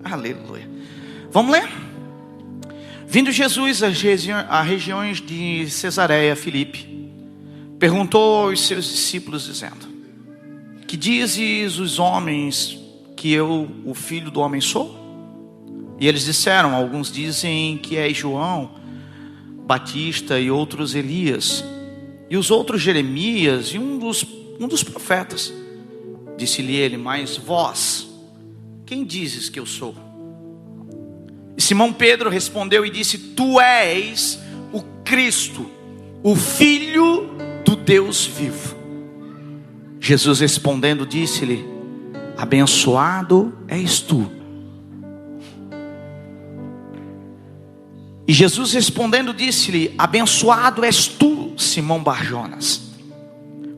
Aleluia. Vamos ler? Vindo Jesus a regiões de Cesareia Filipe, perguntou aos seus discípulos dizendo: que dizes os homens que eu, o Filho do Homem, sou? E eles disseram: alguns dizem que és João Batista, e outros Elias, e os outros Jeremias, e um dos profetas. Disse-lhe ele: mas vós, quem dizes que eu sou? E Simão Pedro respondeu e disse: tu és o Cristo, o Filho do Deus vivo. Jesus respondendo disse-lhe: abençoado és tu. E Jesus respondendo disse-lhe: abençoado és tu, Simão Bar-Jonas,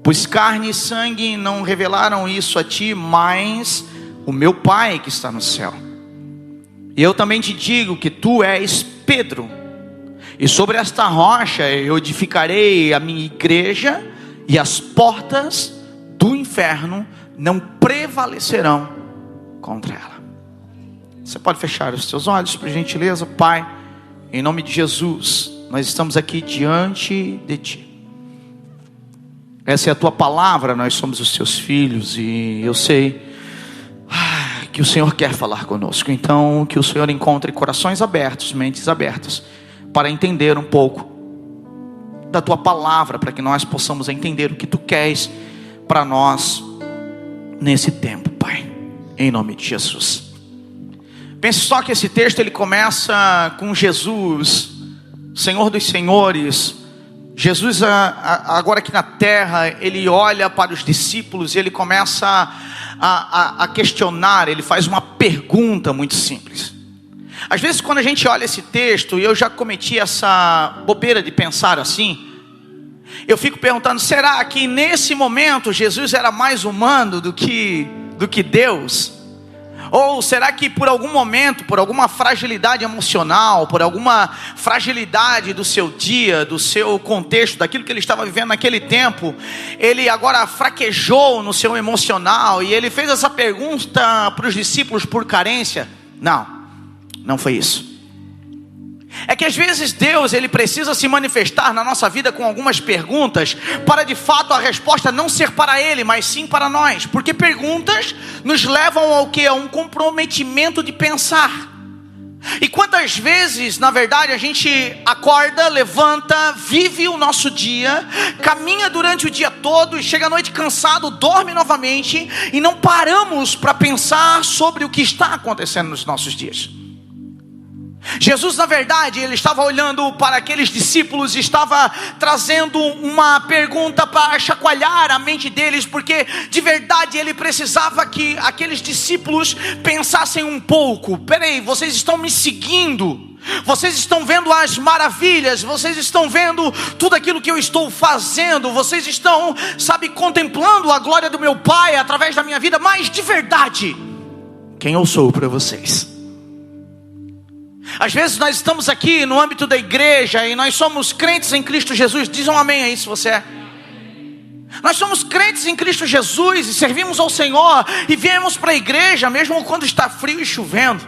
pois carne e sangue não revelaram isso a ti, mas o meu Pai que está no céu. E eu também te digo que tu és Pedro, e sobre esta rocha eu edificarei a minha igreja, e as portas do inferno não prevalecerão contra ela. Você pode fechar os seus olhos, por gentileza? Pai, em nome de Jesus, nós estamos aqui diante de ti. Essa é a tua palavra, nós somos os teus filhos, e eu sei que o Senhor quer falar conosco. Então, que o Senhor encontre corações abertos, mentes abertas, para entender um pouco da tua palavra, para que nós possamos entender o que tu queres para nós nesse tempo, Pai, em nome de Jesus. Pense só que esse texto ele começa com Jesus, Senhor dos Senhores. Jesus agora aqui na terra, ele olha para os discípulos e ele começa a questionar, ele faz uma pergunta muito simples. Às vezes quando a gente olha esse texto, e eu já cometi essa bobeira de pensar assim, eu fico perguntando: será que nesse momento Jesus era mais humano do que Deus? Ou será que por algum momento, por alguma fragilidade emocional, por alguma fragilidade do seu dia, do seu contexto, daquilo que ele estava vivendo naquele tempo, ele agora fraquejou no seu emocional e ele fez essa pergunta para os discípulos por carência? Não foi isso. É que às vezes Deus, ele precisa se manifestar na nossa vida com algumas perguntas, para de fato a resposta não ser para Ele, mas sim para nós. Porque perguntas nos levam ao que? A um comprometimento de pensar. E quantas vezes, na verdade, a gente acorda, levanta, vive o nosso dia, caminha durante o dia todo e chega à noite cansado, dorme novamente, e não paramos para pensar sobre o que está acontecendo nos nossos dias. Jesus, na verdade, ele estava olhando para aqueles discípulos e estava trazendo uma pergunta para chacoalhar a mente deles, porque de verdade ele precisava que aqueles discípulos pensassem um pouco. Peraí, vocês estão me seguindo, vocês estão vendo as maravilhas, vocês estão vendo tudo aquilo que eu estou fazendo, vocês estão, contemplando a glória do meu Pai através da minha vida, mas de verdade, quem eu sou para vocês? Às vezes nós estamos aqui no âmbito da igreja e nós somos crentes em Cristo Jesus. Diz um amém aí se você é. Nós somos crentes em Cristo Jesus e servimos ao Senhor e viemos para a igreja mesmo quando está frio e chovendo.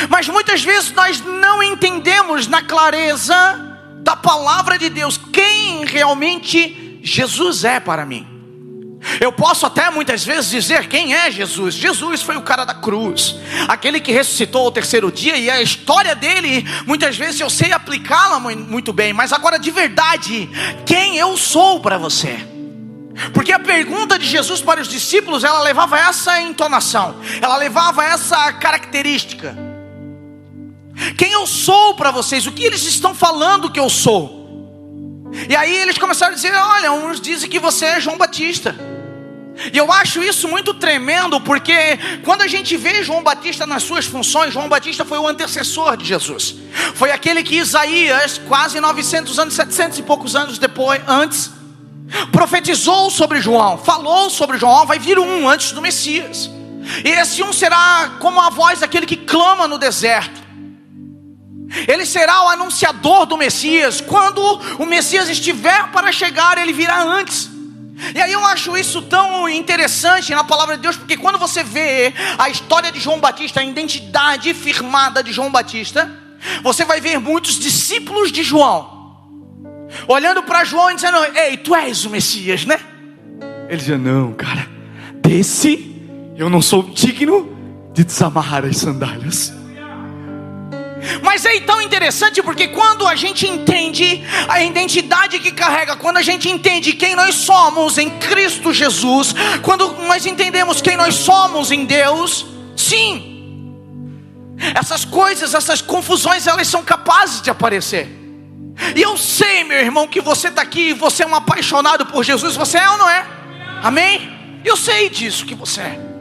Mas muitas vezes nós não entendemos na clareza da palavra de Deus quem realmente Jesus é para mim. Eu posso até muitas vezes dizer quem é Jesus. Jesus foi o cara da cruz, aquele que ressuscitou ao terceiro dia, e a história dele, muitas vezes eu sei aplicá-la muito bem. Mas agora de verdade, quem eu sou para você? Porque a pergunta de Jesus para os discípulos, ela levava essa entonação, ela levava essa característica. Quem eu sou para vocês? O que eles estão falando que eu sou? E aí eles começaram a dizer: olha, uns dizem que você é João Batista. E eu acho isso muito tremendo, porque quando a gente vê João Batista nas suas funções, João Batista foi o antecessor de Jesus. Foi aquele que Isaías, quase 900 anos, 700 e poucos anos antes, profetizou sobre João, falou sobre João: vai vir um antes do Messias. E esse um será como a voz daquele que clama no deserto. Ele será o anunciador do Messias. Quando o Messias estiver para chegar, ele virá antes. E aí eu acho isso tão interessante na palavra de Deus, porque quando você vê a história de João Batista, a identidade firmada de João Batista, você vai ver muitos discípulos de João olhando para João e dizendo: ei, tu és o Messias, né? Ele dizia: não, cara, desse eu não sou digno de desamarrar as sandálias. Mas é tão interessante, porque quando a gente entende a identidade que carrega, quando a gente entende quem nós somos em Cristo Jesus, quando nós entendemos quem nós somos em Deus, sim, essas coisas, essas confusões, elas são capazes de aparecer. E eu sei, meu irmão, que você está aqui, você é um apaixonado por Jesus. Você é ou não é? Amém? Eu sei disso que você é.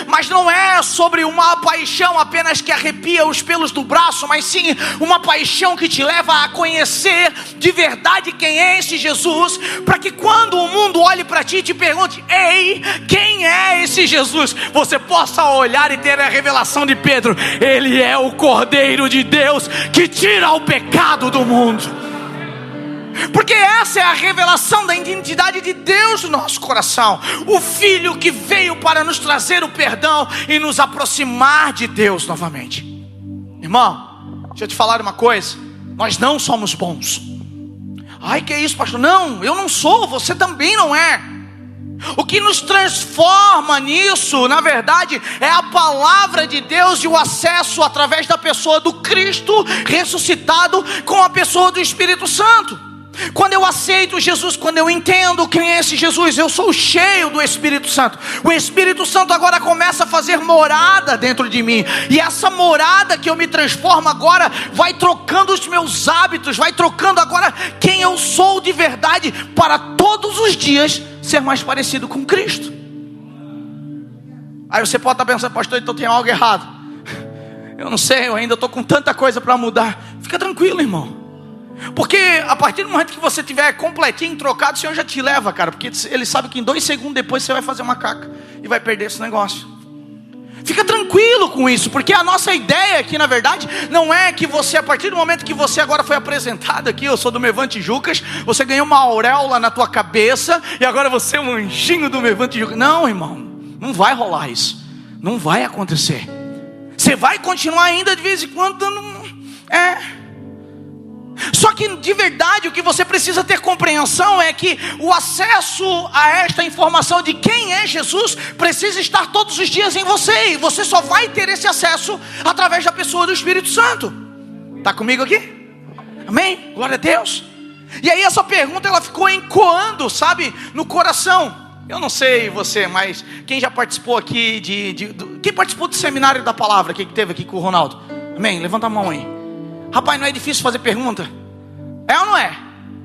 Mas não é sobre uma paixão apenas que arrepia os pelos do braço, mas sim uma paixão que te leva a conhecer de verdade quem é esse Jesus, para que quando o mundo olhe para ti e te pergunte: ei, quem é esse Jesus? Você possa olhar e ter a revelação de Pedro: ele é o Cordeiro de Deus que tira o pecado do mundo. Porque essa é a revelação da identidade de Deus no nosso coração. O Filho que veio para nos trazer o perdão e nos aproximar de Deus novamente. Irmão, deixa eu te falar uma coisa: nós não somos bons. Ai, que é isso, pastor? Não, eu não sou, você também não é. O que nos transforma nisso, na verdade, é a palavra de Deus e o acesso através da pessoa do Cristo ressuscitado com a pessoa do Espírito Santo. Quando eu aceito Jesus, quando eu entendo quem é esse Jesus, eu sou cheio do Espírito Santo. O Espírito Santo agora começa a fazer morada dentro de mim. E essa morada que eu me transformo agora vai trocando os meus hábitos, vai trocando agora quem eu sou de verdade, para todos os dias ser mais parecido com Cristo. Aí você pode estar pensando: pastor, então tem algo errado. Eu não sei, eu ainda estou com tanta coisa para mudar. Fica tranquilo, irmão. Porque a partir do momento que você tiver completinho, trocado, o Senhor já te leva, cara. Porque Ele sabe que em 2 segundos depois você vai fazer uma caca e vai perder esse negócio. Fica tranquilo com isso, porque a nossa ideia aqui, na verdade, não é que você, a partir do momento que você agora foi apresentado aqui: eu sou do Mevante Jucas, você ganhou uma auréola na tua cabeça e agora você é um anjinho do Mevante Jucas. Não, irmão, não vai rolar isso. Não vai acontecer. Você vai continuar ainda de vez em quando dando... Só que de verdade o que você precisa ter compreensão é que o acesso a esta informação de quem é Jesus precisa estar todos os dias em você. E você só vai ter esse acesso através da pessoa do Espírito Santo. Está comigo aqui? Amém? Glória a Deus. E aí essa pergunta, ela ficou ecoando, sabe, no coração. Eu não sei você, mas quem já participou aqui quem participou do seminário da palavra que teve aqui com o Ronaldo? Amém? Levanta a mão aí. Rapaz, não é difícil fazer pergunta? É ou não é?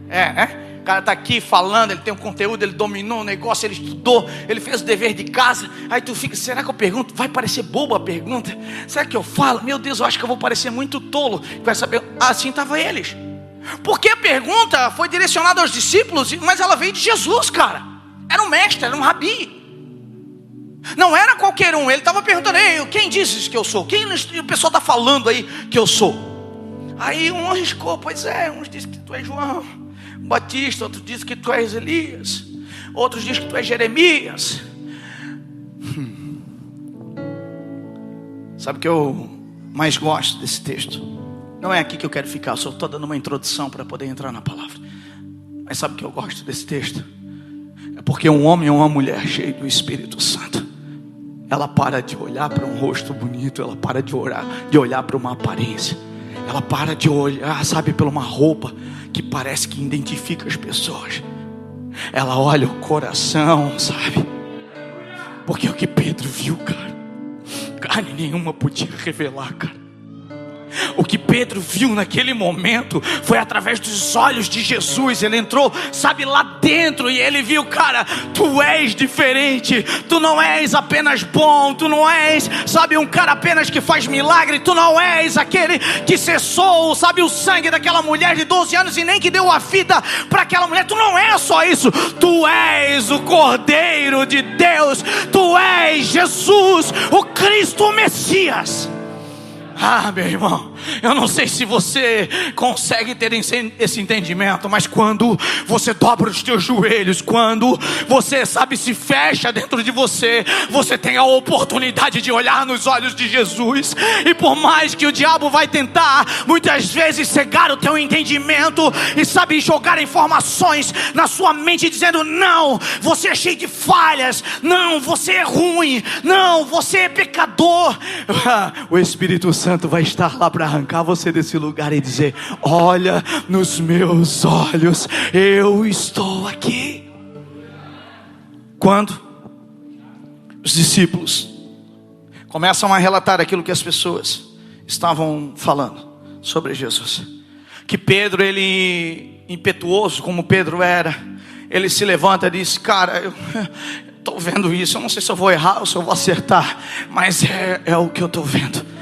É, né? O cara está aqui falando, ele tem um conteúdo, ele dominou o negócio, ele estudou, ele fez o dever de casa. Aí tu fica: será que eu pergunto? Vai parecer boba a pergunta? Será que eu falo? Meu Deus, eu acho que eu vou parecer muito tolo com essa pergunta. Assim estavam eles. Porque a pergunta foi direcionada aos discípulos, mas ela veio de Jesus, cara. Era um mestre, era um rabi. Não era qualquer um. Ele estava perguntando: ei, quem dizes que eu sou? Quem o pessoal está falando aí que eu sou? Aí um arriscou: pois é, uns dizem que tu és João Batista, outros dizem que tu és Elias, outros dizem que tu és Jeremias. Sabe o que eu mais gosto desse texto? Não é aqui que eu quero ficar, eu só estou dando uma introdução para poder entrar na palavra. Mas sabe o que eu gosto desse texto? É porque um homem ou uma mulher cheio do Espírito Santo, ela para de olhar para um rosto bonito, ela para de olhar para uma aparência, ela para de olhar, sabe, para uma roupa que parece que identifica as pessoas. Ela olha o coração, sabe? Porque o que Pedro viu, cara, carne nenhuma podia revelar, cara. O que Pedro viu naquele momento foi através dos olhos de Jesus. Ele entrou, sabe, lá dentro, e ele viu: cara, tu és diferente. Tu não és apenas bom, tu não és, sabe, um cara apenas que faz milagre. Tu não és aquele que cessou, sabe, o sangue daquela mulher de 12 anos e nem que deu a vida para aquela mulher. Tu não és só isso. Tu és o Cordeiro de Deus. Tu és Jesus, o Cristo, o Messias. Ah, meu irmão, eu não sei se você consegue ter esse entendimento, mas quando você dobra os teus joelhos, quando você, sabe, se fecha dentro de você, você tem a oportunidade de olhar nos olhos de Jesus. E por mais que o diabo vai tentar, muitas vezes, cegar o teu entendimento e, sabe, jogar informações na sua mente, dizendo: não, você é cheio de falhas, não, você é ruim, não, você é pecador. O Espírito Santo vai estar lá para arrancar você desse lugar e dizer: olha nos meus olhos, eu estou aqui. Quando os discípulos começam a relatar aquilo que as pessoas estavam falando sobre Jesus, que Pedro, ele, impetuoso como Pedro era, ele se levanta e diz: cara, eu estou vendo isso, eu não sei se eu vou errar ou se eu vou acertar, mas é o que eu estou vendo.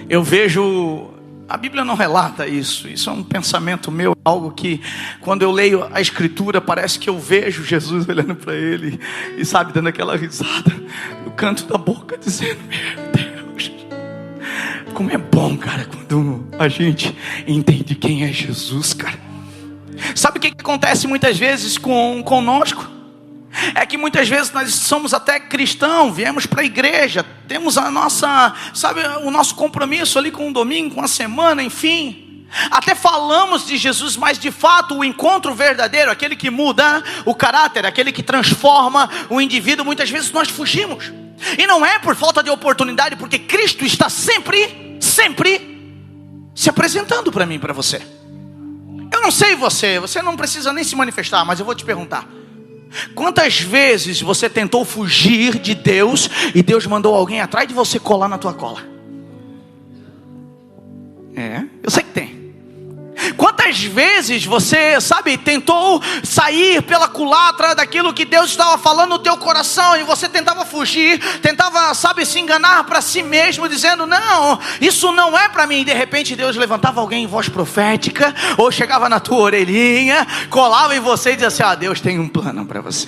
Eu vejo, a Bíblia não relata isso, isso é um pensamento meu, algo que quando eu leio a Escritura parece que eu vejo Jesus olhando para ele e, sabe, dando aquela risada no canto da boca, dizendo: meu Deus, como é bom, cara, quando a gente entende quem é Jesus, cara. Sabe o que acontece muitas vezes conosco? É que muitas vezes nós somos até cristãos, viemos para a igreja, temos a nossa, sabe, o nosso compromisso ali com o domingo, com a semana, enfim. Até falamos de Jesus, mas de fato o encontro verdadeiro, aquele que muda o caráter, aquele que transforma o indivíduo, muitas vezes nós fugimos. E não é por falta de oportunidade, porque Cristo está sempre se apresentando para mim e para você. Eu não sei você não precisa nem se manifestar, mas eu vou te perguntar: quantas vezes você tentou fugir de Deus e Deus mandou alguém atrás de você colar na tua cola? Eu sei que tem. Quantas vezes você, sabe, tentou sair pela culatra daquilo que Deus estava falando no teu coração, e você tentava fugir, tentava, sabe, se enganar para si mesmo, dizendo: não, isso não é para mim. E de repente Deus levantava alguém em voz profética, ou chegava na tua orelhinha, colava em você e dizia assim: ah, Deus tem um plano para você.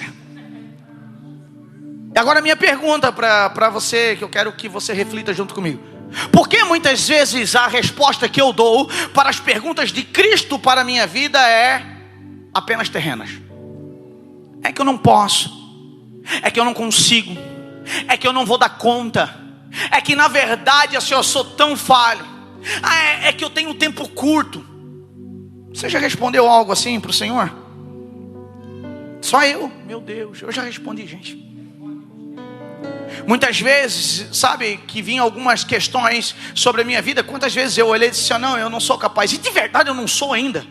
E agora minha pergunta para você, que eu quero que você reflita junto comigo: por que muitas vezes a resposta que eu dou para as perguntas de Cristo para a minha vida é apenas terrenas? É que eu não posso, é que eu não consigo, é que eu não vou dar conta, é que na verdade assim, eu sou tão falho, é que eu tenho tempo curto. Você já respondeu algo assim para o Senhor? Só eu? Meu Deus, eu já respondi, gente. Muitas vezes, sabe, que vinham algumas questões sobre a minha vida. Quantas vezes eu olhei e disse: não, eu não sou capaz. E de verdade eu não sou ainda.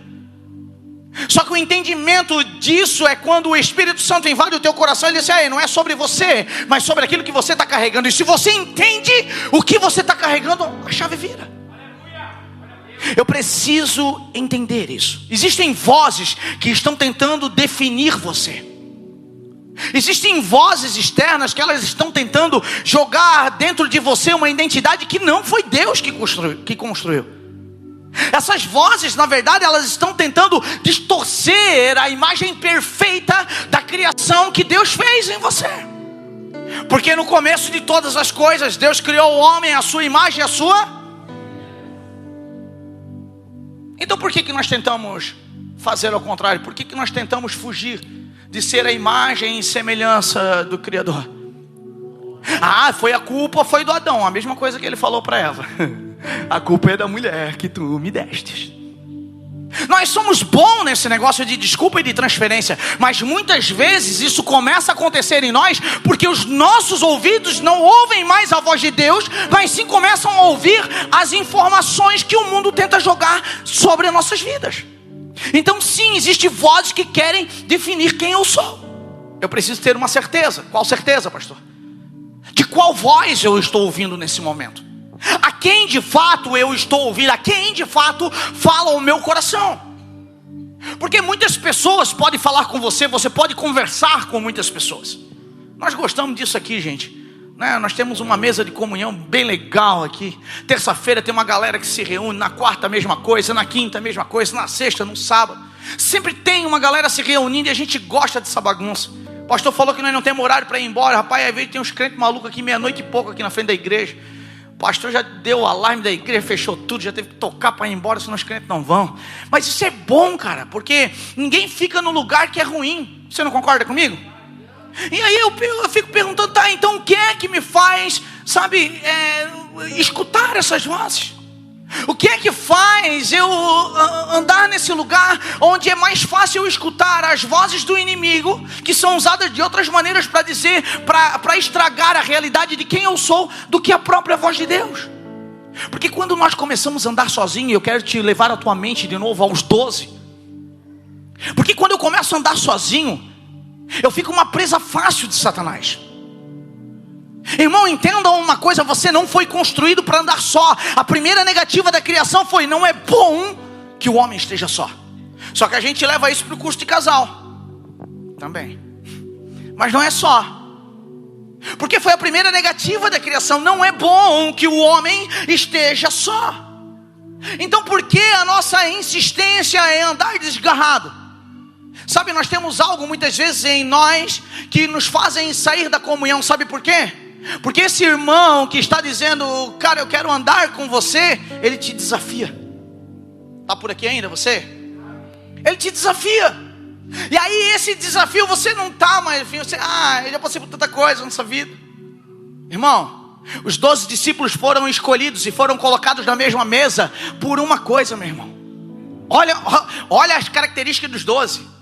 Só que o entendimento disso é quando o Espírito Santo invade o teu coração e ele diz: não é sobre você, mas sobre aquilo que você está carregando. E se você entende o que você está carregando, a chave vira. Eu preciso entender isso. Existem vozes que estão tentando definir você. Existem vozes externas que elas estão tentando jogar dentro de você uma identidade que não foi Deus que construiu. Essas vozes, na verdade, elas estão tentando distorcer a imagem perfeita da criação que Deus fez em você. Porque no começo de todas as coisas, Deus criou o homem à sua imagem e à sua. Então por que nós tentamos fazer ao contrário? Por que nós tentamos fugir de ser a imagem e semelhança do Criador? Foi a culpa, foi do Adão. A mesma coisa que ele falou para Eva: a culpa é da mulher que tu me destes. Nós somos bons nesse negócio de desculpa e de transferência, mas muitas vezes isso começa a acontecer em nós porque os nossos ouvidos não ouvem mais a voz de Deus, mas sim começam a ouvir as informações que o mundo tenta jogar sobre as nossas vidas. Então sim, existem vozes que querem definir quem eu sou. Eu preciso ter uma certeza. Qual certeza, pastor? De qual voz eu estou ouvindo nesse momento? A quem de fato eu estou ouvindo? A quem de fato fala o meu coração? Porque muitas pessoas podem falar com você, você pode conversar com muitas pessoas. Nós gostamos disso aqui, gente, né? Nós temos uma mesa de comunhão bem legal aqui. Terça-feira tem uma galera que se reúne, na quarta a mesma coisa, na quinta a mesma coisa, na sexta, no sábado. Sempre tem uma galera se reunindo e a gente gosta dessa bagunça. O pastor falou que nós não temos horário para ir embora. Rapaz, às vezes tem uns crentes malucos aqui, meia-noite e pouco aqui na frente da igreja. O pastor já deu o alarme da igreja, fechou tudo, já teve que tocar para ir embora, senão os crentes não vão. Mas isso é bom, cara, porque ninguém fica no lugar que é ruim. Você não concorda comigo? E aí eu fico perguntando, tá, então o que é que me faz, sabe, escutar essas vozes? O que é que faz eu andar nesse lugar onde é mais fácil eu escutar as vozes do inimigo, que são usadas de outras maneiras para dizer, para estragar a realidade de quem eu sou, do que a própria voz de Deus? Porque quando nós começamos a andar sozinho, eu quero te levar a tua mente de novo aos 12. Porque quando eu começo a andar sozinho, eu fico uma presa fácil de Satanás. Irmão, entenda uma coisa, você não foi construído para andar só. A primeira negativa da criação foi: não é bom que o homem esteja só. Só que a gente leva isso para o curso de casal também. Mas não é só. Porque foi a primeira negativa da criação. Não é bom que o homem esteja só. Então por que a nossa insistência em andar desgarrado? Sabe, nós temos algo muitas vezes em nós que nos fazem sair da comunhão. Sabe por quê? Porque esse irmão que está dizendo: cara, eu quero andar com você, ele te desafia. Está por aqui ainda você? Ele te desafia. E aí esse desafio você não está mais, enfim, você, eu já passei por tanta coisa nessa vida. Irmão, os 12 discípulos foram escolhidos e foram colocados na mesma mesa por uma coisa, meu irmão. Olha as características dos 12.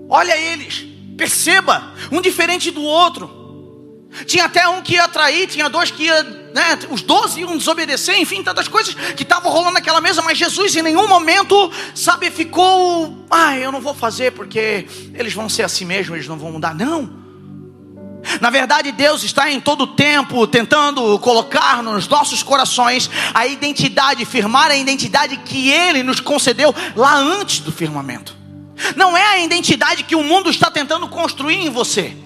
Olha eles, perceba, um diferente do outro. Tinha até um que ia trair, tinha dois que ia, né, os 12 iam desobedecer, enfim, tantas coisas que estavam rolando naquela mesa. Mas Jesus em nenhum momento, sabe, ficou: eu não vou fazer porque eles vão ser assim mesmo, eles não vão mudar. Não. Na verdade, Deus está em todo o tempo tentando colocar nos nossos corações a identidade, firmar a identidade que Ele nos concedeu lá antes do firmamento. Não é a identidade que o mundo está tentando construir em você.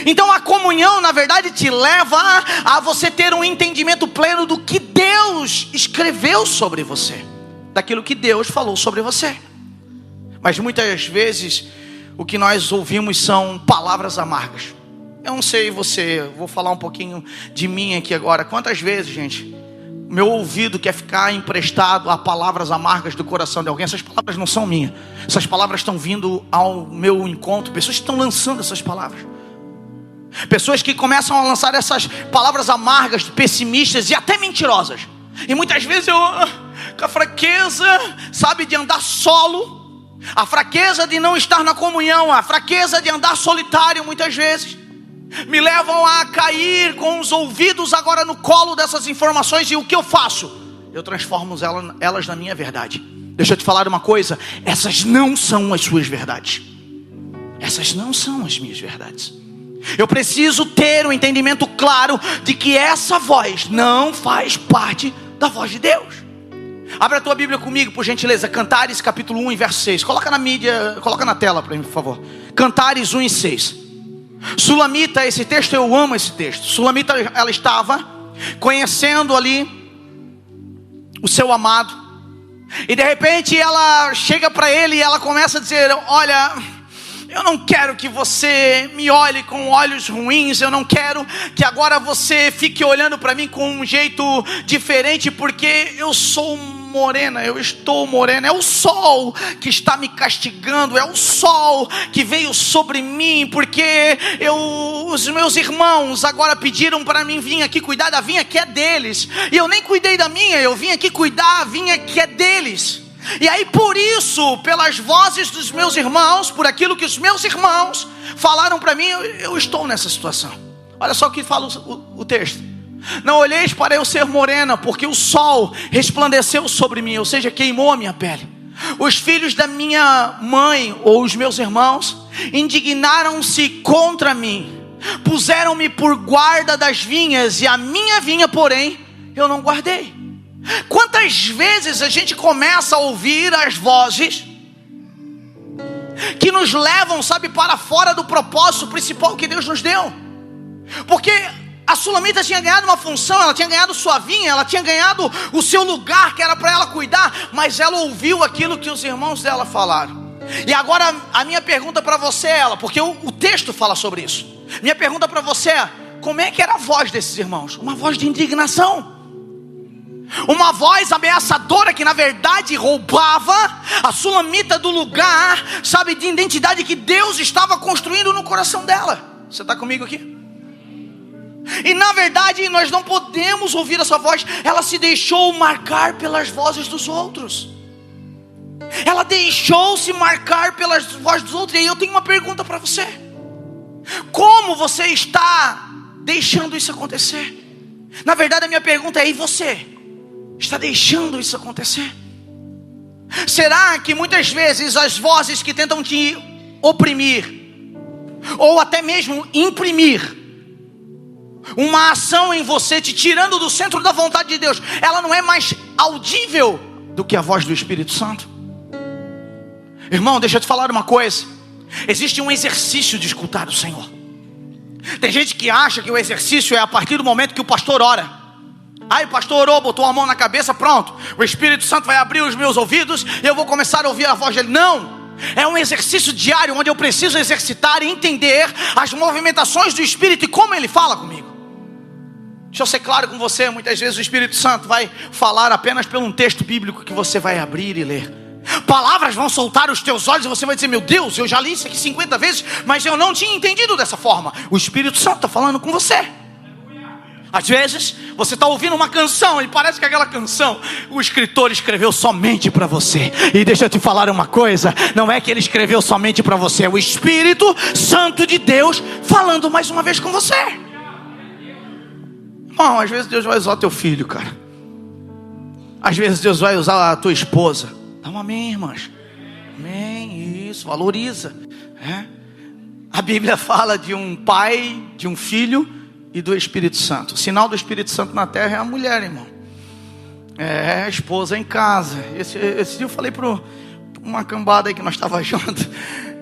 Então a comunhão, na verdade, te leva a você ter um entendimento pleno do que Deus escreveu sobre você, daquilo que Deus falou sobre você. Mas muitas vezes o que nós ouvimos são palavras amargas. Eu não sei você, vou falar um pouquinho de mim aqui agora. Quantas vezes, gente, meu ouvido quer ficar emprestado a palavras amargas do coração de alguém? Essas palavras não são minhas. Essas palavras estão vindo ao meu encontro. Pessoas que estão lançando essas palavras. Pessoas que começam a lançar essas palavras amargas, pessimistas e até mentirosas. E muitas vezes eu, com a fraqueza, sabe, de andar solo, a fraqueza de não estar na comunhão, a fraqueza de andar solitário muitas vezes, me levam a cair com os ouvidos agora no colo dessas informações. E o que eu faço? Eu transformo elas na minha verdade. Deixa eu te falar uma coisa: essas não são as suas verdades. Essas não são as minhas verdades. Eu preciso ter um entendimento claro de que essa voz não faz parte da voz de Deus. Abra a tua Bíblia comigo, por gentileza. Cantares capítulo 1 e verso 6. Coloca na mídia, coloca na tela para mim, por favor. Cantares 1 e 6. Sulamita, esse texto, eu amo esse texto. Sulamita, ela estava conhecendo ali o seu amado. E de repente ela chega para ele e ela começa a dizer: olha, eu não quero que você me olhe com olhos ruins. Eu não quero que agora você fique olhando para mim com um jeito diferente, porque eu sou morena, eu estou morena. É o sol que está me castigando, é o sol que veio sobre mim, porque os meus irmãos agora pediram para mim vir aqui cuidar da vinha que é deles, e eu nem cuidei da minha, eu vim aqui cuidar a vinha que é deles. E aí por isso, pelas vozes dos meus irmãos, por aquilo que os meus irmãos falaram para mim, eu estou nessa situação. Olha só o que fala o texto: não olheis para eu ser morena, porque o sol resplandeceu sobre mim, ou seja, queimou a minha pele. Os filhos da minha mãe, ou os meus irmãos, indignaram-se contra mim, puseram-me por guarda das vinhas, e a minha vinha, porém, eu não guardei. Quantas vezes a gente começa a ouvir as vozes que nos levam, sabe, para fora do propósito principal que Deus nos deu? Porque a Sulamita tinha ganhado uma função, ela tinha ganhado sua vinha, ela tinha ganhado o seu lugar que era para ela cuidar, mas ela ouviu aquilo que os irmãos dela falaram. E agora a minha pergunta para você é porque o texto fala sobre isso. Minha pergunta para você é: como é que era a voz desses irmãos? Uma voz de indignação. Uma voz ameaçadora que na verdade roubava a sulamita do lugar, sabe, de identidade que Deus estava construindo no coração dela. Você está comigo aqui? E na verdade nós não podemos ouvir essa voz. Ela se deixou marcar pelas vozes dos outros. Ela deixou-se marcar pelas vozes dos outros. E aí eu tenho uma pergunta para você: como você está deixando isso acontecer? Na verdade a minha pergunta é: e você? Está deixando isso acontecer? Será que muitas vezes as vozes que tentam te oprimir, ou até mesmo imprimir uma ação em você, te tirando do centro da vontade de Deus, ela não é mais audível do que a voz do Espírito Santo? Irmão, deixa eu te falar uma coisa. Existe um exercício de escutar o Senhor. Tem gente que acha que o exercício é a partir do momento que o pastor ora. Aí o pastor orou, botou a mão na cabeça, pronto, o Espírito Santo vai abrir os meus ouvidos e eu vou começar a ouvir a voz dele. Não, é um exercício diário onde eu preciso exercitar e entender as movimentações do Espírito e como ele fala comigo. Deixa eu ser claro com você, muitas vezes o Espírito Santo vai falar apenas pelo um texto bíblico que você vai abrir e ler. Palavras vão soltar os teus olhos e você vai dizer: meu Deus, eu já li isso aqui 50 vezes, mas eu não tinha entendido dessa forma. O Espírito Santo está falando com você. Às vezes você está ouvindo uma canção e parece que aquela canção o escritor escreveu somente para você. E deixa eu te falar uma coisa: não é que ele escreveu somente para você, é o Espírito Santo de Deus falando mais uma vez com você. Irmão, às vezes Deus vai usar o teu filho, cara. Às vezes Deus vai usar a tua esposa. Dá um amém, irmãs. Amém, isso, valoriza. A Bíblia fala de um pai, de um filho e do Espírito Santo. O sinal do Espírito Santo na terra é a mulher, irmão. É a esposa em casa. Esse dia eu falei para uma cambada aí que nós estávamos juntos.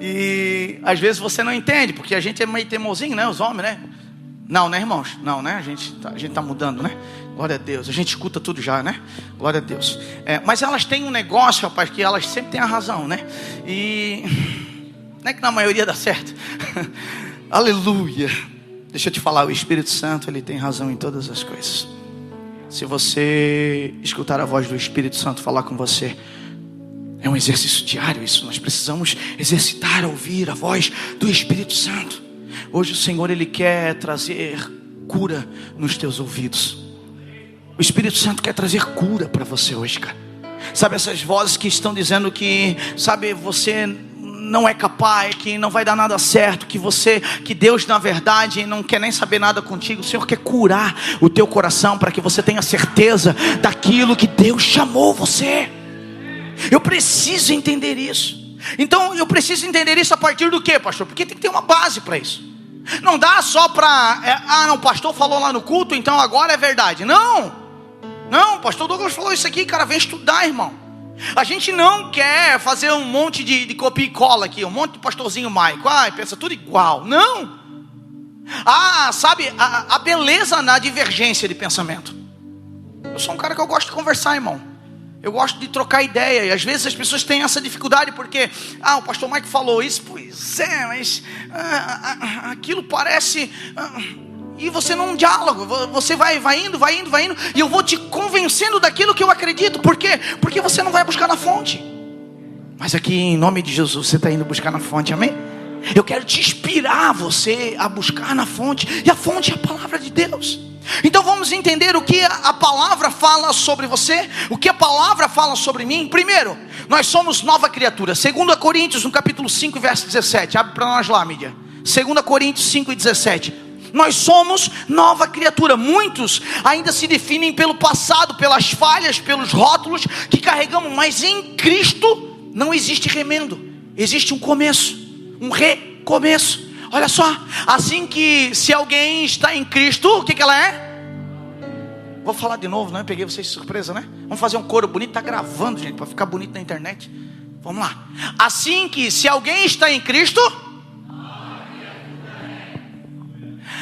E às vezes você não entende, porque a gente é meio teimosinho, né? Os homens, né? Não, né, irmãos? Não, né? A gente tá mudando, né? Glória a Deus. A gente escuta tudo já, né? Glória a Deus. Mas elas têm um negócio, rapaz, que elas sempre têm a razão, né? E não é que na maioria dá certo. Aleluia. Deixa eu te falar, o Espírito Santo, ele tem razão em todas as coisas. Se você escutar a voz do Espírito Santo falar com você, é um exercício diário isso. Nós precisamos exercitar, ouvir a voz do Espírito Santo. Hoje o Senhor, ele quer trazer cura nos teus ouvidos. O Espírito Santo quer trazer cura para você hoje, cara. Sabe, essas vozes que estão dizendo que, sabe, você não é capaz, que não vai dar nada certo, que Deus na verdade não quer nem saber nada contigo. O Senhor quer curar o teu coração para que você tenha certeza daquilo que Deus chamou você. Eu preciso entender isso. Então eu preciso entender isso a partir do quê, pastor? Porque tem que ter uma base para isso. Não dá só para, não, o pastor falou lá no culto, então agora é verdade. Não, o pastor Douglas falou isso aqui, cara, vem estudar, irmão. A gente não quer fazer um monte de copia e cola aqui, um monte de pastorzinho Maico, pensa tudo igual. Não. Sabe, a beleza na divergência de pensamento. Eu sou um cara que eu gosto de conversar, irmão. Eu gosto de trocar ideia. E às vezes as pessoas têm essa dificuldade porque o pastor Mike falou isso. Pois é, mas aquilo parece... e você não diálogo. Você vai indo. E eu vou te convencendo daquilo que eu acredito. Por quê? Porque você não vai buscar na fonte. Mas aqui em nome de Jesus você está indo buscar na fonte, amém? Eu quero te inspirar você a buscar na fonte. E a fonte é a palavra de Deus. Então vamos entender o que a palavra fala sobre você, o que a palavra fala sobre mim. Primeiro, nós somos nova criatura. 2 Coríntios, no capítulo 5, verso 17. Abre para nós lá, mídia. 2 Coríntios 5 e 17. Nós somos nova criatura. Muitos ainda se definem pelo passado, pelas falhas, pelos rótulos que carregamos. Mas em Cristo não existe remendo. Existe um começo, um recomeço. Olha só, assim que se alguém está em Cristo, o que ela é? Vou falar de novo, né? Peguei vocês de surpresa, né? Vamos fazer um coro bonito, tá gravando, gente, para ficar bonito na internet. Vamos lá. Assim que se alguém está em Cristo,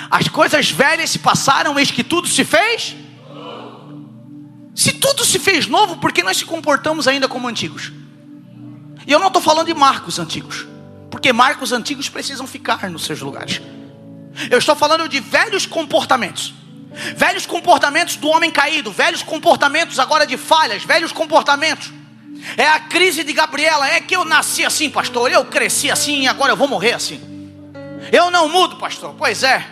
as coisas velhas se passaram, eis que tudo se fez. Se tudo se fez novo, por que nós se comportamos ainda como antigos? E eu não estou falando de marcos antigos, porque marcos antigos precisam ficar nos seus lugares. Eu estou falando de velhos comportamentos. Velhos comportamentos do homem caído. Velhos comportamentos agora de falhas. Velhos comportamentos. É a crise de Gabriela. É que eu nasci assim, pastor. Eu cresci assim e agora eu vou morrer assim. Eu não mudo, pastor. Pois é.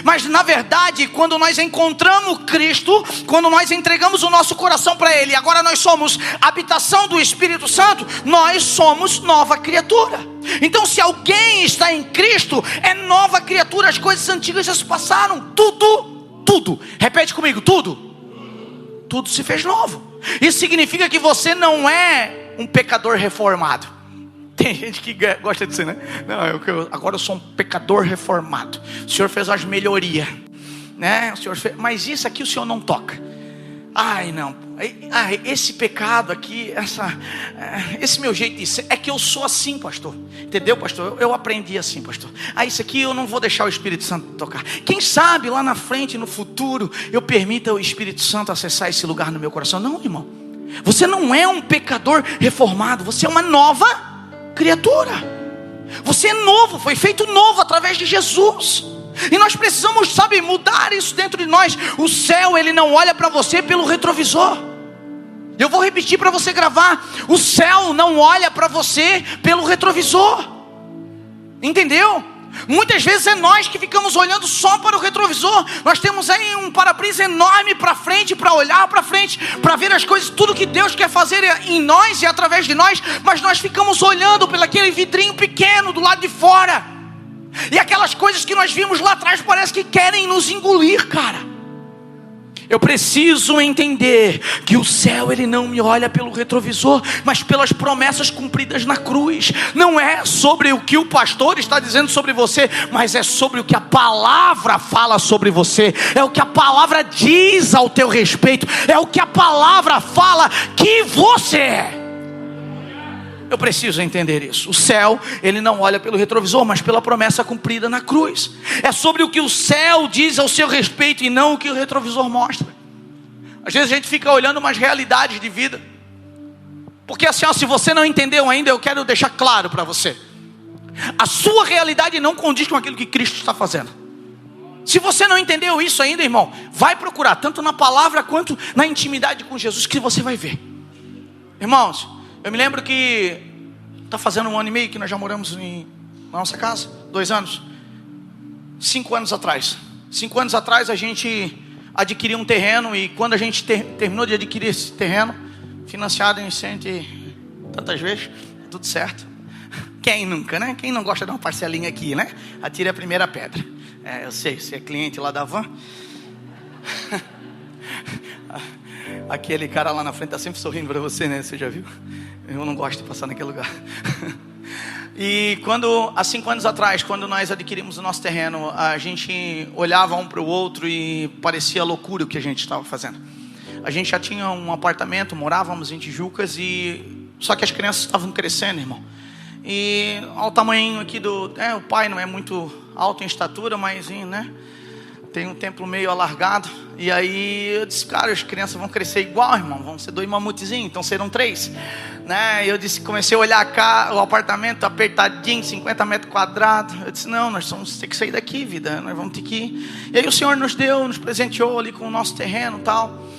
Mas na verdade, quando nós encontramos Cristo, quando nós entregamos o nosso coração para Ele, agora nós somos habitação do Espírito Santo, nós somos nova criatura. Então se alguém está em Cristo, é nova criatura. As coisas antigas já se passaram. Tudo, repete comigo, tudo se fez novo. Isso significa que você não é um pecador reformado. Tem gente que gosta de dizer, né? Não, agora eu sou um pecador reformado. O Senhor fez as melhorias, né? O Senhor fez, mas isso aqui o Senhor não toca. Ai, não. Esse pecado aqui, esse meu jeito de ser, é que eu sou assim, pastor. Entendeu, pastor? Eu aprendi assim, pastor. Isso aqui eu não vou deixar o Espírito Santo tocar. Quem sabe lá na frente, no futuro, eu permita o Espírito Santo acessar esse lugar no meu coração. Não, irmão. Você não é um pecador reformado. Você é uma nova criatura. Você é novo, foi feito novo através de Jesus. E nós precisamos, mudar isso dentro de nós. O céu, ele não olha para você pelo retrovisor. Eu vou repetir para você gravar. O céu não olha para você pelo retrovisor. Entendeu? Muitas vezes é nós que ficamos olhando só para o retrovisor. Nós temos aí um para-brisa enorme para frente, para olhar para frente, para ver as coisas, tudo que Deus quer fazer em nós e através de nós. Mas nós ficamos olhando pelo aquele vidrinho pequeno do lado de fora. E aquelas coisas que nós vimos lá atrás parece que querem nos engolir, cara. Eu preciso entender que o céu, ele não me olha pelo retrovisor, mas pelas promessas cumpridas na cruz. Não é sobre o que o pastor está dizendo sobre você, mas é sobre o que a palavra fala sobre você. É o que a palavra diz ao teu respeito. É o que a palavra fala que você é. Eu preciso entender isso. O céu, ele não olha pelo retrovisor, mas pela promessa cumprida na cruz. É sobre o que o céu diz ao seu respeito e não o que o retrovisor mostra. Às vezes a gente fica olhando umas realidades de vida. Porque assim, se você não entendeu ainda, eu quero deixar claro para você. A sua realidade não condiz com aquilo que Cristo está fazendo. Se você não entendeu isso ainda, irmão, vai procurar, tanto na palavra quanto na intimidade com Jesus, que você vai ver. Irmãos, eu me lembro que está fazendo 1 ano e meio que nós já moramos na nossa casa. 2 anos. 5 anos atrás. 5 anos atrás a gente adquiriu um terreno. E quando a gente terminou de adquirir esse terreno, financiado em 100 e tantas vezes, tudo certo. Quem nunca, né? Quem não gosta de uma parcelinha aqui, né? Atire a primeira pedra. Eu sei, você é cliente lá da Van. Aquele cara lá na frente está sempre sorrindo para você, né? Você já viu? Eu não gosto de passar naquele lugar. E há 5 anos atrás, quando nós adquirimos o nosso terreno, a gente olhava um para o outro e parecia loucura o que a gente estava fazendo. A gente já tinha um apartamento, morávamos em Tijucas, só que as crianças estavam crescendo, irmão. E ao tamanho aqui o pai não é muito alto em estatura, mas, né? Tem um templo meio alargado. E aí eu disse, cara, as crianças vão crescer igual, irmão. Vão ser 2 mamutezinhos, então serão 3, né? Eu disse, comecei a olhar cá, o apartamento apertadinho, 50 metros quadrados. Eu disse, não, nós vamos ter que sair daqui, vida. Nós vamos ter que ir. E aí o Senhor nos presenteou ali com o nosso terreno e tal.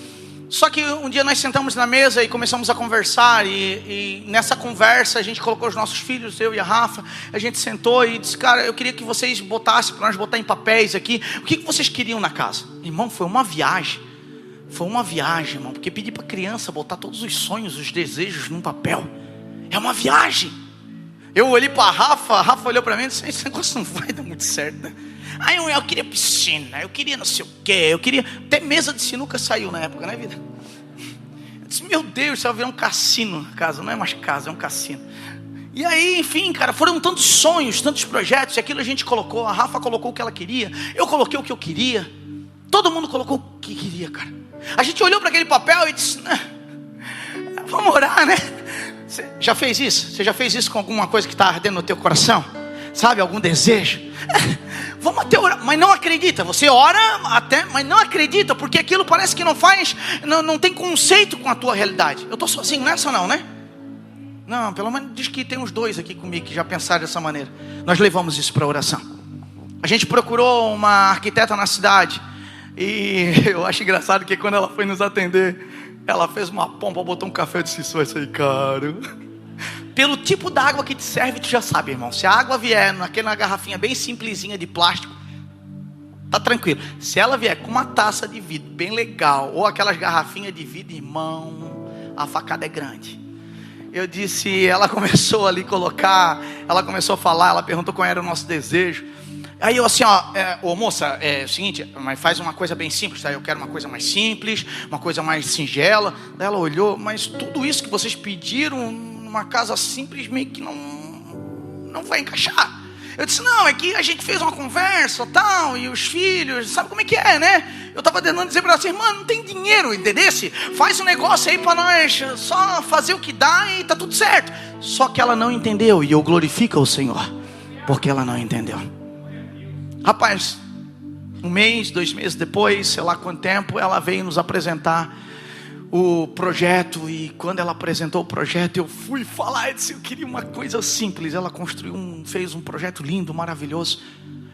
Só que um dia nós sentamos na mesa e começamos a conversar. E nessa conversa a gente colocou os nossos filhos, eu e a Rafa. A gente sentou e disse, cara, eu queria que vocês botassem, para nós botar em papéis aqui, o que vocês queriam na casa. Irmão, foi uma viagem. Foi uma viagem, irmão. Porque pedir para a criança botar todos os sonhos, os desejos num papel, é uma viagem. Eu olhei para a Rafa olhou para mim e disse, esse negócio não vai dar muito certo, né? Aí eu queria piscina, eu queria não sei o quê, eu queria... Até mesa de sinuca saiu na época, né, vida? Eu disse, meu Deus, isso vai virar um cassino na casa. Não é mais casa, é um cassino. E aí, enfim, cara, foram tantos sonhos, tantos projetos. E aquilo a gente colocou, a Rafa colocou o que ela queria, eu coloquei o que eu queria. Todo mundo colocou o que queria, cara. A gente olhou para aquele papel e disse, vamos orar, né? Você já fez isso? Você já fez isso com alguma coisa que está ardendo no teu coração? Sabe, algum desejo? Vamos até orar, mas não acredita. Você ora até, mas não acredita, porque aquilo parece que não tem conceito com a tua realidade. Eu estou sozinho nessa não, né? Não, pelo menos diz que tem uns 2 aqui comigo que já pensaram dessa maneira. Nós levamos isso para oração. A gente procurou uma arquiteta na cidade. E eu acho engraçado que quando ela foi nos atender, ela fez uma pompa, botou um café e disse: isso vai sair caro. Pelo tipo da água que te serve, tu já sabe, irmão. Se a água vier naquela garrafinha bem simplesinha de plástico, tá tranquilo. Se ela vier com uma taça de vidro bem legal, ou aquelas garrafinhas de vidro, irmão, a facada é grande. Eu disse, ela começou ali a colocar, ela começou a falar, ela perguntou qual era o nosso desejo. Aí eu assim, ô moça, é o seguinte, mas faz uma coisa bem simples, tá? Eu quero uma coisa mais simples, uma coisa mais singela. Daí ela olhou, mas tudo isso que vocês pediram numa casa simples meio que não vai encaixar. Eu disse, não, é que a gente fez uma conversa tal, e os filhos, sabe como é que é, né? Eu estava tentando dizer para ela assim, irmã, não tem dinheiro, entendesse? Faz um negócio aí para nós, só fazer o que dá e tá tudo certo. Só que ela não entendeu, e eu glorifico o Senhor, porque ela não entendeu. Rapaz, 1 mês, 2 meses depois, sei lá quanto tempo, ela veio nos apresentar o projeto. E quando ela apresentou o projeto, eu fui falar, eu disse, eu queria uma coisa simples. Ela fez um projeto lindo, maravilhoso.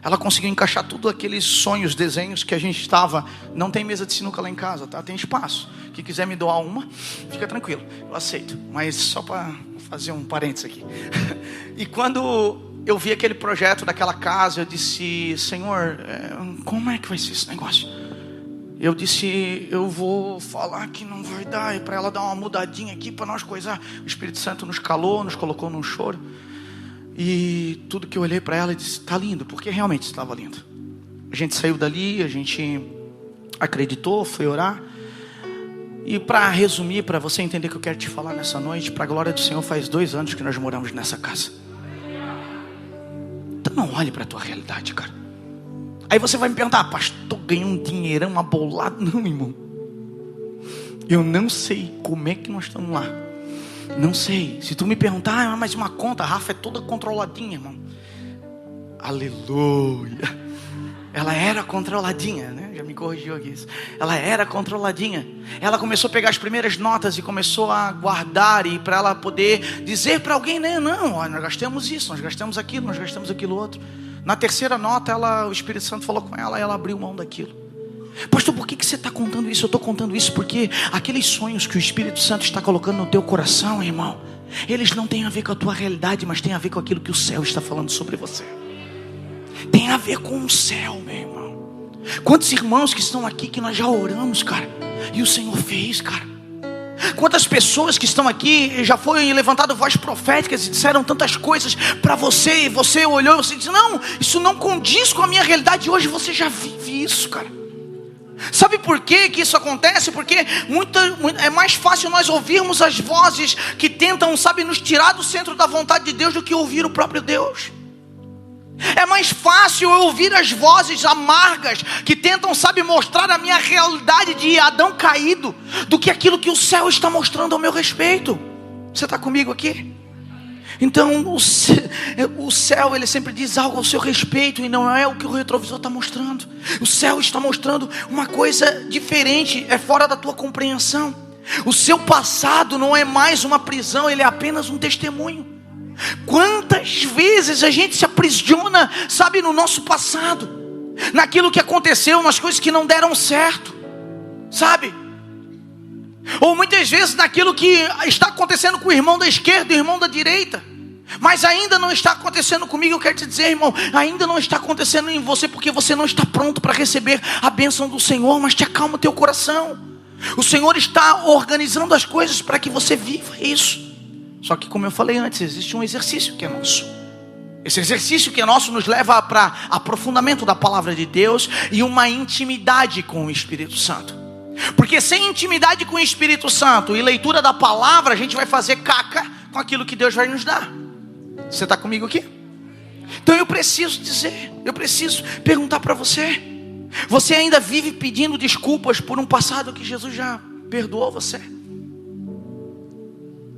Ela conseguiu encaixar tudo aqueles sonhos, desenhos que a gente estava. Não tem mesa de sinuca lá em casa, tá? Tem espaço. Quem quiser me doar uma, fica tranquilo, eu aceito. Mas só para fazer um parênteses aqui. E quando eu vi aquele projeto daquela casa, eu disse, Senhor, como é que vai ser esse negócio? Eu disse, eu vou falar que não vai dar, e para ela dar uma mudadinha aqui, para nós coisar. O Espírito Santo nos calou, nos colocou num choro. E tudo que eu olhei para ela, eu disse, tá lindo, porque realmente estava lindo. A gente saiu dali, a gente acreditou, foi orar. E para resumir, para você entender o que eu quero te falar nessa noite, para a glória do Senhor, faz 2 anos que nós moramos nessa casa. Então não olhe para a tua realidade, cara. Aí você vai me perguntar, pastor, ganhei um dinheirão abolado. Não, irmão. Eu não sei como é que nós estamos lá. Não sei. Se tu me perguntar, mas uma conta, a Rafa é toda controladinha, irmão. Aleluia. Ela era controladinha, né? Já me corrigiu aqui isso. Ela era controladinha. Ela começou a pegar as primeiras notas e começou a guardar, e para ela poder dizer para alguém, né? Não, nós gastamos isso, nós gastamos aquilo outro. Na 3ª nota, o Espírito Santo falou com ela e ela abriu mão daquilo. Pastor, por que você está contando isso? Eu estou contando isso porque aqueles sonhos que o Espírito Santo está colocando no teu coração, irmão, eles não têm a ver com a tua realidade, mas têm a ver com aquilo que o céu está falando sobre você. Tem a ver com o céu, meu irmão. Quantos irmãos que estão aqui que nós já oramos, cara, e o Senhor fez, cara. Quantas pessoas que estão aqui já foi levantado voz proféticas e disseram tantas coisas para você, e você olhou e você disse, não, isso não condiz com a minha realidade. E hoje você já vive isso, cara. Sabe por que isso acontece? Porque é mais fácil nós ouvirmos as vozes que tentam, sabe, nos tirar do centro da vontade de Deus do que ouvir o próprio Deus. É mais fácil eu ouvir as vozes amargas que tentam, sabe, mostrar a minha realidade de Adão caído, do que aquilo que o céu está mostrando ao meu respeito. Você está comigo aqui? Então o céu, ele sempre diz algo ao seu respeito, e não é o que o retrovisor está mostrando. O céu está mostrando uma coisa diferente, é fora da tua compreensão. O seu passado não é mais uma prisão, ele é apenas um testemunho. Quantas vezes a gente se aprisiona, sabe, no nosso passado, naquilo que aconteceu, nas coisas que não deram certo, sabe? Ou muitas vezes naquilo que está acontecendo com o irmão da esquerda e o irmão da direita, mas ainda não está acontecendo comigo. Eu quero te dizer, irmão, ainda não está acontecendo em você, porque você não está pronto para receber a bênção do Senhor. Mas te acalma o teu coração. O Senhor está organizando as coisas para que você viva isso. Só que, como eu falei antes, existe um exercício que é nosso. Esse exercício que é nosso nos leva para aprofundamento da palavra de Deus e uma intimidade com o Espírito Santo. Porque sem intimidade com o Espírito Santo e leitura da palavra, a gente vai fazer caca com aquilo que Deus vai nos dar. Você está comigo aqui? Então eu preciso dizer, eu preciso perguntar para você: você ainda vive pedindo desculpas por um passado que Jesus já perdoou você?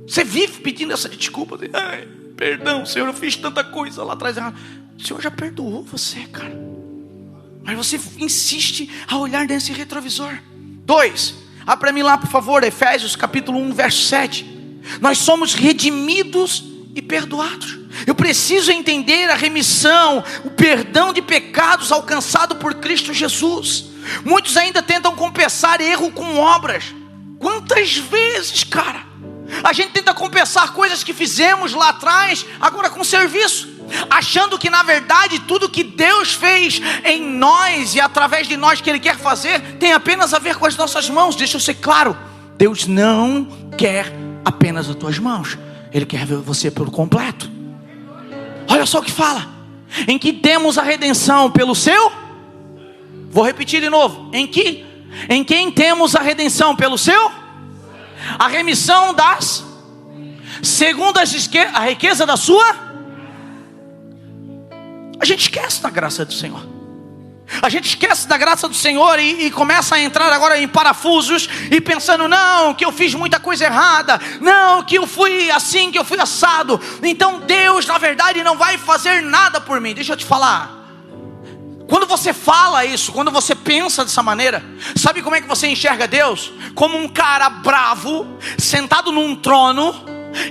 Você vive pedindo essa desculpa? Ai, perdão, Senhor, eu fiz tanta coisa lá atrás. O Senhor já perdoou você, cara. Mas você insiste a olhar nesse retrovisor. 2, abre para mim lá, por favor, Efésios capítulo 1, verso 7. Nós somos redimidos e perdoados. Eu preciso entender a remissão, o perdão de pecados alcançado por Cristo Jesus. Muitos ainda tentam compensar erro com obras. Quantas vezes, cara, a gente tenta compensar coisas que fizemos lá atrás, agora com serviço, achando que na verdade tudo que Deus fez em nós e através de nós que Ele quer fazer, tem apenas a ver com as nossas mãos. Deixa eu ser claro, Deus não quer apenas as tuas mãos, Ele quer ver você por completo. Olha só o que fala: em que temos a redenção pelo seu... Vou repetir de novo. Em quem temos a redenção pelo seu... A remissão das... Segundo a riqueza da sua... A gente esquece da graça do Senhor. A gente esquece da graça do Senhor e começa a entrar agora em parafusos e pensando: não, que eu fiz muita coisa errada, não, que eu fui assim, que eu fui assado, então Deus na verdade não vai fazer nada por mim. Deixa eu te falar, quando você fala isso, quando você pensa dessa maneira, sabe como é que você enxerga Deus? Como um cara bravo, sentado num trono,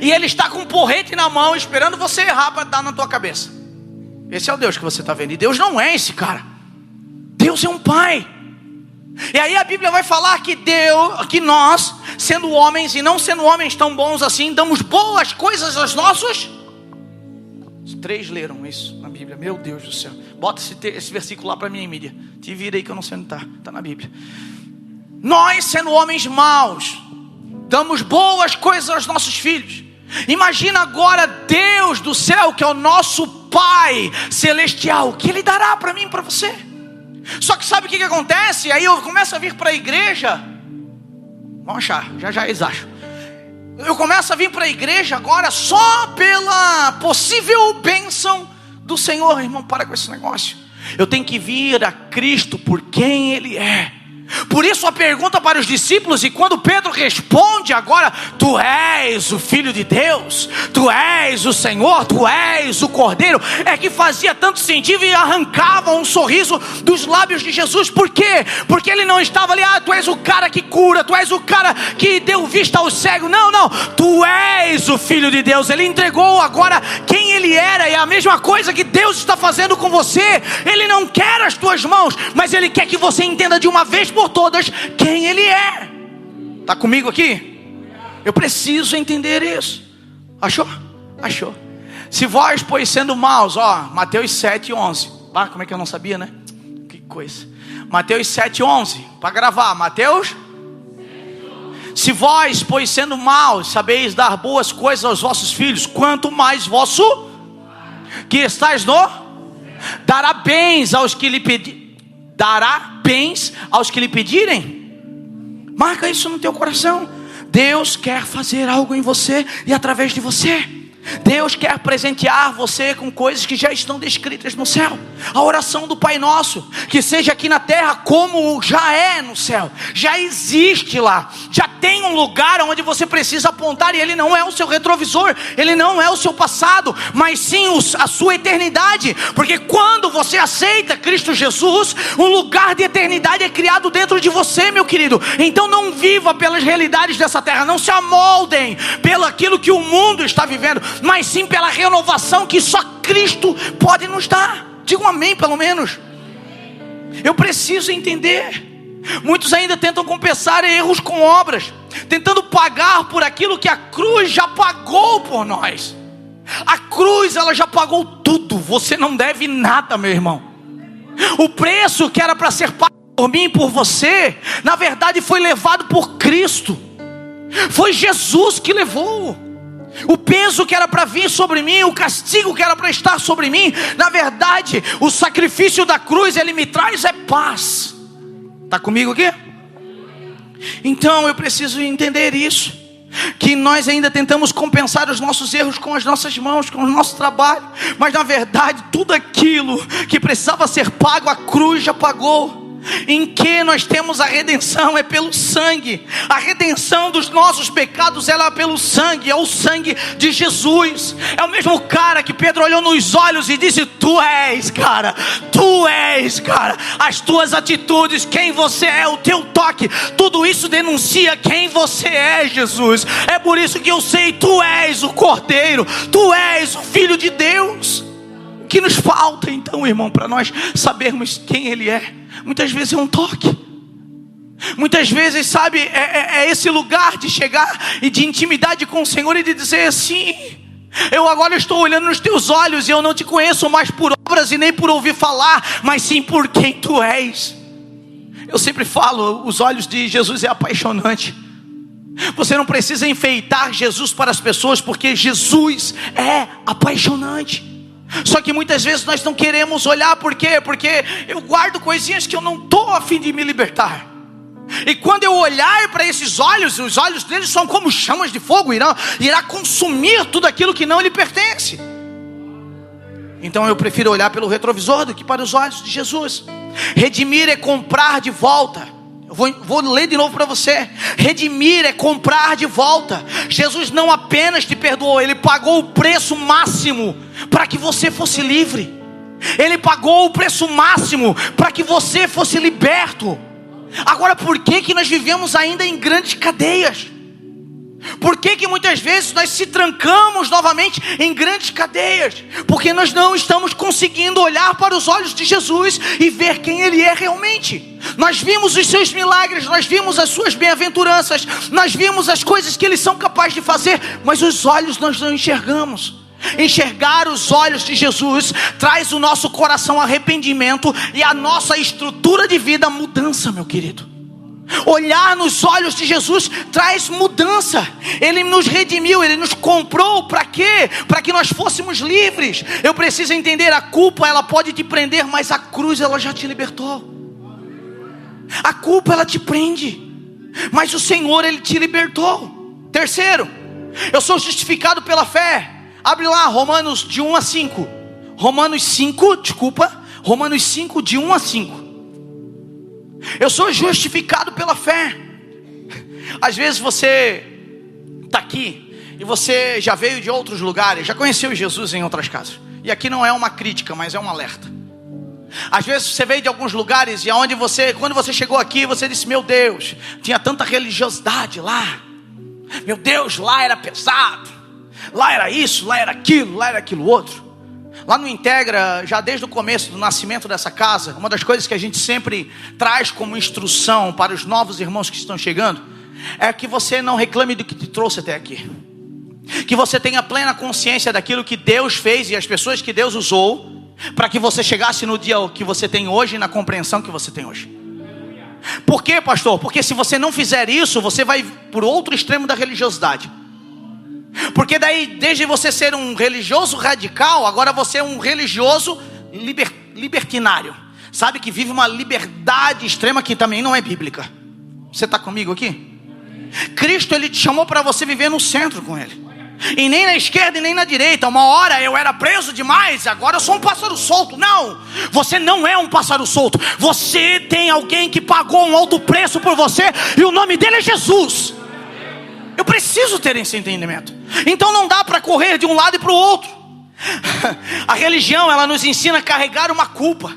e Ele está com um porrete na mão, esperando você errar para dar na tua cabeça. Esse é o Deus que você está vendo. E Deus não é esse cara. Deus é um pai. E aí a Bíblia vai falar que nós, sendo homens e não sendo homens tão bons assim, damos boas coisas aos nossos... Os 3 leram isso na Bíblia. Meu Deus do céu. Bota esse versículo lá para mim, mídia. Te vira aí que eu não sei onde está. Está na Bíblia. Nós, sendo homens maus, damos boas coisas aos nossos filhos. Imagina agora Deus do céu, que é o nosso Pai Celestial, o que Ele dará para mim e para você. Só que sabe o que acontece? Aí eu começo a vir para a igreja. Vamos achar, já eles acham. Eu começo a vir para a igreja agora só pela possível bênção do Senhor. Irmão, para com esse negócio. Eu tenho que vir a Cristo por quem Ele é. Por isso a pergunta para os discípulos, e quando Pedro responde agora: tu és o Filho de Deus, tu és o Senhor, tu és o Cordeiro, é que fazia tanto sentido e arrancava um sorriso dos lábios de Jesus. Por quê? Porque Ele não estava ali: tu és o cara que cura, tu és o cara que deu vista ao cego. Não, tu és o Filho de Deus. Ele entregou agora quem Ele era, e é a mesma coisa que Deus está fazendo com você. Ele não quer as tuas mãos, mas Ele quer que você entenda de uma vez por todas quem Ele é. Está comigo aqui? Eu preciso entender isso. Achou? Se vós, pois, sendo maus, Mateus 7:11. Como é que eu não sabia, né? Que coisa. Mateus 7:11, para gravar. Mateus. Se vós, pois, sendo maus, sabeis dar boas coisas aos vossos filhos, quanto mais vosso que estais no... dará bens aos que lhe pedirem. Dará bens aos que lhe pedirem. Marca isso no teu coração. Deus quer fazer algo em você e através de você. Deus quer presentear você com coisas que já estão descritas no céu. A oração do Pai Nosso, que seja aqui na terra como já é no céu. Já existe lá. Já tem um lugar onde você precisa apontar. E ele não é o seu retrovisor, ele não é o seu passado, mas sim a sua eternidade. Porque quando você aceita Cristo Jesus, um lugar de eternidade é criado dentro de você, meu querido. Então não viva pelas realidades dessa terra. Não se amoldem pelo aquilo que o mundo está vivendo, mas sim pela renovação que só Cristo pode nos dar. Diga um amém pelo menos. Eu preciso entender. Muitos ainda tentam compensar erros com obras, tentando pagar por aquilo que a cruz já pagou por nós. A cruz, ela já pagou tudo. Você não deve nada, meu irmão. O preço que era para ser pago por mim e por você, na verdade foi levado por Cristo. Foi Jesus que levou. O peso que era para vir sobre mim, o castigo que era para estar sobre mim, na verdade, o sacrifício da cruz, ele me traz paz. Está comigo aqui? Então eu preciso entender isso, que nós ainda tentamos compensar os nossos erros com as nossas mãos, com o nosso trabalho, mas na verdade tudo aquilo que precisava ser pago, a cruz já pagou. Em que nós temos a redenção? É pelo sangue. A redenção dos nossos pecados, ela é pelo sangue. É o sangue de Jesus. É o mesmo cara que Pedro olhou nos olhos e disse: tu és, cara. Tu és, cara. As tuas atitudes, quem você é, o teu toque, tudo isso denuncia quem você é, Jesus. É por isso que eu sei, tu és o Cordeiro, tu és o Filho de Deus. O que nos falta então, irmão, para nós sabermos quem Ele é? Muitas vezes é um toque. Muitas vezes, sabe, é esse lugar de chegar e de intimidade com o Senhor e de dizer assim: eu agora estou olhando nos teus olhos e eu não te conheço mais por obras e nem por ouvir falar, mas sim por quem tu és. Eu sempre falo, os olhos de Jesus é apaixonante. Você não precisa enfeitar Jesus para as pessoas, porque Jesus é apaixonante. Só que muitas vezes nós não queremos olhar. Por quê? Porque eu guardo coisinhas que eu não estou a fim de me libertar. E quando eu olhar para esses olhos, os olhos deles são como chamas de fogo, irá consumir tudo aquilo que não lhe pertence. Então eu prefiro olhar pelo retrovisor do que para os olhos de Jesus. Redimir é comprar de volta. Eu vou ler de novo para você. Redimir é comprar de volta. Jesus não apenas te perdoou, Ele pagou o preço máximo para que você fosse livre. Ele pagou o preço máximo para que você fosse liberto. Agora, por que nós vivemos ainda em grandes cadeias? Por que muitas vezes nós se trancamos novamente em grandes cadeias? Porque nós não estamos conseguindo olhar para os olhos de Jesus e ver quem Ele é realmente. Nós vimos os seus milagres, nós vimos as suas bem-aventuranças, nós vimos as coisas que Ele são capazes de fazer, mas os olhos nós não enxergamos. Enxergar os olhos de Jesus traz o nosso coração arrependimento e a nossa estrutura de vida mudança, meu querido. Olhar nos olhos de Jesus traz mudança. Ele nos redimiu, Ele nos comprou. Para quê? Para que nós fôssemos livres. Eu preciso entender, a culpa ela pode te prender, mas a cruz ela já te libertou. A culpa ela te prende, mas o Senhor Ele te libertou. Terceiro, eu sou justificado pela fé. Abre lá Romanos de 1 a 5. Romanos 5, de 1 a 5. Eu sou justificado pela fé. Às vezes você está aqui e você já veio de outros lugares, já conheceu Jesus em outras casas. E aqui não é uma crítica, mas é um alerta. Às vezes você veio de alguns lugares e aonde quando você chegou aqui, você disse: meu Deus, tinha tanta religiosidade lá. Meu Deus, lá era pesado. Lá era isso, lá era aquilo outro. Lá no Integra, já desde o começo do nascimento dessa casa, uma das coisas que a gente sempre traz como instrução para os novos irmãos que estão chegando é que você não reclame do que te trouxe até aqui. Que você tenha plena consciência daquilo que Deus fez e as pessoas que Deus usou para que você chegasse no dia que você tem hoje e na compreensão que você tem hoje. Por quê, pastor? Porque se você não fizer isso, você vai por outro extremo da religiosidade. Porque daí, desde você ser um religioso radical, agora você é um religioso libertinário. Sabe, que vive uma liberdade extrema que também não é bíblica. Você está comigo aqui? Cristo, Ele te chamou para você viver no centro com Ele. E nem na esquerda e nem na direita. Uma hora eu era preso demais, agora eu sou um pássaro solto. Não, você não é um pássaro solto. Você tem alguém que pagou um alto preço por você, e o nome dele é Jesus. Eu preciso ter esse entendimento. Então não dá para correr de um lado e para o outro. A religião, ela nos ensina a carregar uma culpa.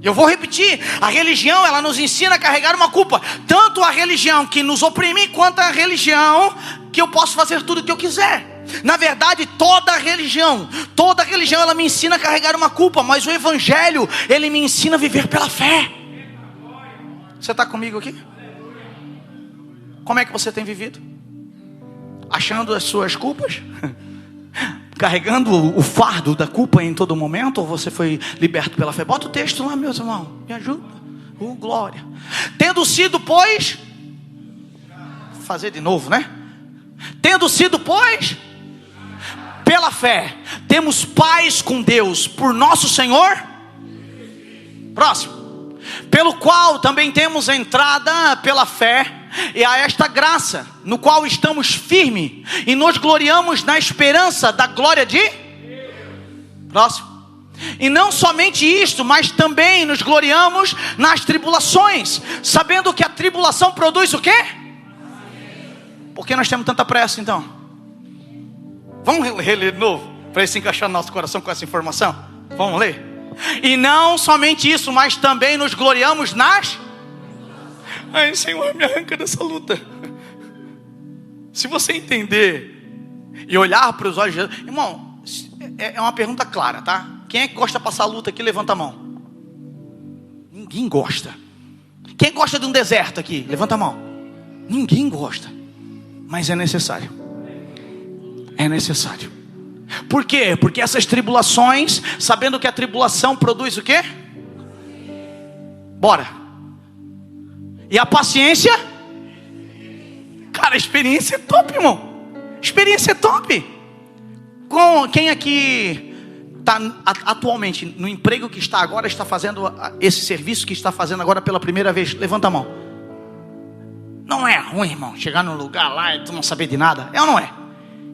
Eu vou repetir, a religião, ela nos ensina a carregar uma culpa. Tanto a religião que nos oprime, quanto a religião que eu posso fazer tudo o que eu quiser. Na verdade, toda religião, ela me ensina a carregar uma culpa. Mas o Evangelho, ele me ensina a viver pela fé. Você está comigo aqui? Como é que você tem vivido? Achando as suas culpas? Carregando o fardo da culpa em todo momento? Ou você foi liberto pela fé? Bota o texto lá, meus irmãos, me ajuda. Glória. Tendo sido, pois, fazer de novo, né? Tendo sido, pois, pela fé, temos paz com Deus por nosso Senhor. Próximo. Pelo qual também temos entrada pela fé e a esta graça, no qual estamos firmes e nos gloriamos na esperança da glória de... Próximo. E não somente isto, mas também nos gloriamos nas tribulações, sabendo que a tribulação produz o quê? Por que nós temos tanta pressa então? Vamos reler de novo, para isso encaixar no nosso coração com essa informação? Vamos ler? E não somente isso, mas também nos gloriamos nas... Ai, Senhor, me arranca dessa luta. Se você entender e olhar para os olhos de Jesus, irmão, é uma pergunta clara, tá? Quem é que gosta de passar a luta aqui? Levanta a mão. Ninguém gosta. Quem gosta de um deserto aqui? Levanta a mão. Ninguém gosta. Mas é necessário. É necessário. Por quê? Porque essas tribulações, sabendo que a tribulação produz o quê? Bora. E a paciência? Cara, a experiência é top, irmão. Experiência é top. Com quem aqui está atualmente no emprego que está agora, está fazendo esse serviço que está fazendo agora pela primeira vez? Levanta a mão. Não é ruim, irmão, chegar num lugar lá e tu não saber de nada? É ou não é?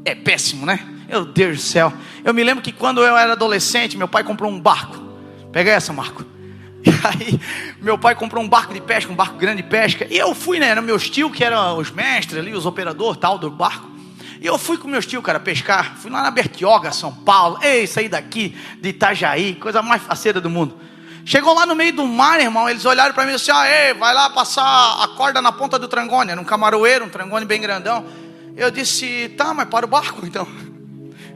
É péssimo, né? Meu Deus do céu. Eu me lembro que quando eu era adolescente, meu pai comprou um barco. Pega essa, Marco. E aí, meu pai comprou um barco de pesca, um barco grande de pesca. E eu fui, né? Era meus tios que eram os mestres ali, os operadores tal do barco. E eu fui com meus tios, cara, pescar. Fui lá na Bertioga, São Paulo. Ei, saí daqui de Itajaí, coisa mais faceira do mundo. Chegou lá no meio do mar, irmão. Eles olharam para mim e disseram: ei, vai lá passar a corda na ponta do trangone. Era um camaroeiro, um trangone bem grandão. Eu disse: tá, mas para o barco então.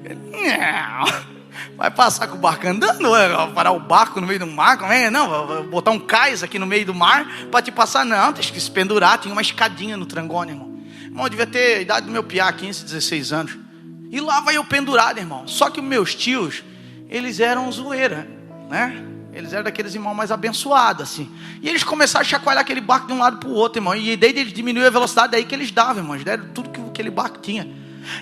Ele: não. Vai passar com o barco andando? Vai parar o barco no meio do mar? Como é? Não, vou botar um cais aqui no meio do mar para te passar. Não, tem que se pendurar. Tinha uma escadinha no trangone, irmão. Irmão, eu devia ter a idade do meu piá, 15, 16 anos. E lá vai eu pendurado, irmão. Só que os meus tios, eles eram zoeira, né? Eles eram daqueles irmãos mais abençoados, assim. E eles começaram a chacoalhar aquele barco de um lado para o outro, irmão. E desde eles diminuíram a velocidade, daí que eles davam, irmão. Eles deram tudo que aquele barco tinha.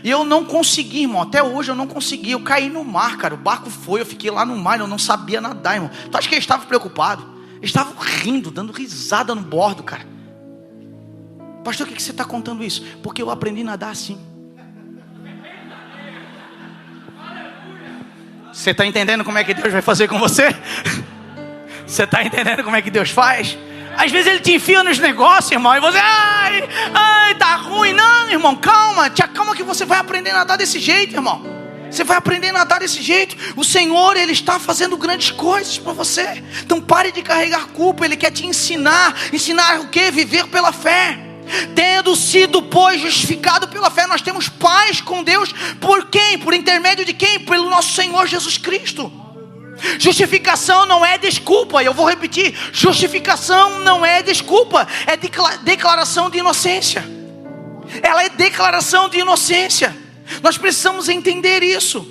E eu não consegui, irmão. Até hoje eu não consegui. Eu caí no mar, cara. O barco foi, eu fiquei lá no mar. Eu não sabia nadar, irmão. Tu acha que eles estavam preocupados? Eles estavam rindo, dando risada no bordo, cara. Pastor, por que você está contando isso? Porque eu aprendi a nadar assim. Você está entendendo como é que Deus vai fazer com você? Você está entendendo como é que Deus faz? Às vezes Ele te enfia nos negócios, irmão, e você, ai, tá ruim. Não, irmão, calma, te acalma que você vai aprender a nadar desse jeito, irmão. Você vai aprender a nadar desse jeito. O Senhor, Ele está fazendo grandes coisas para você. Então pare de carregar culpa. Ele quer te ensinar. Ensinar o quê? Viver pela fé. Tendo sido, pois, justificado pela fé, nós temos paz com Deus. Por quem? Por intermédio de quem? Pelo nosso Senhor Jesus Cristo. Justificação não é desculpa. Eu vou repetir: justificação não é desculpa, é declaração de inocência. Ela é declaração de inocência. Nós precisamos entender isso.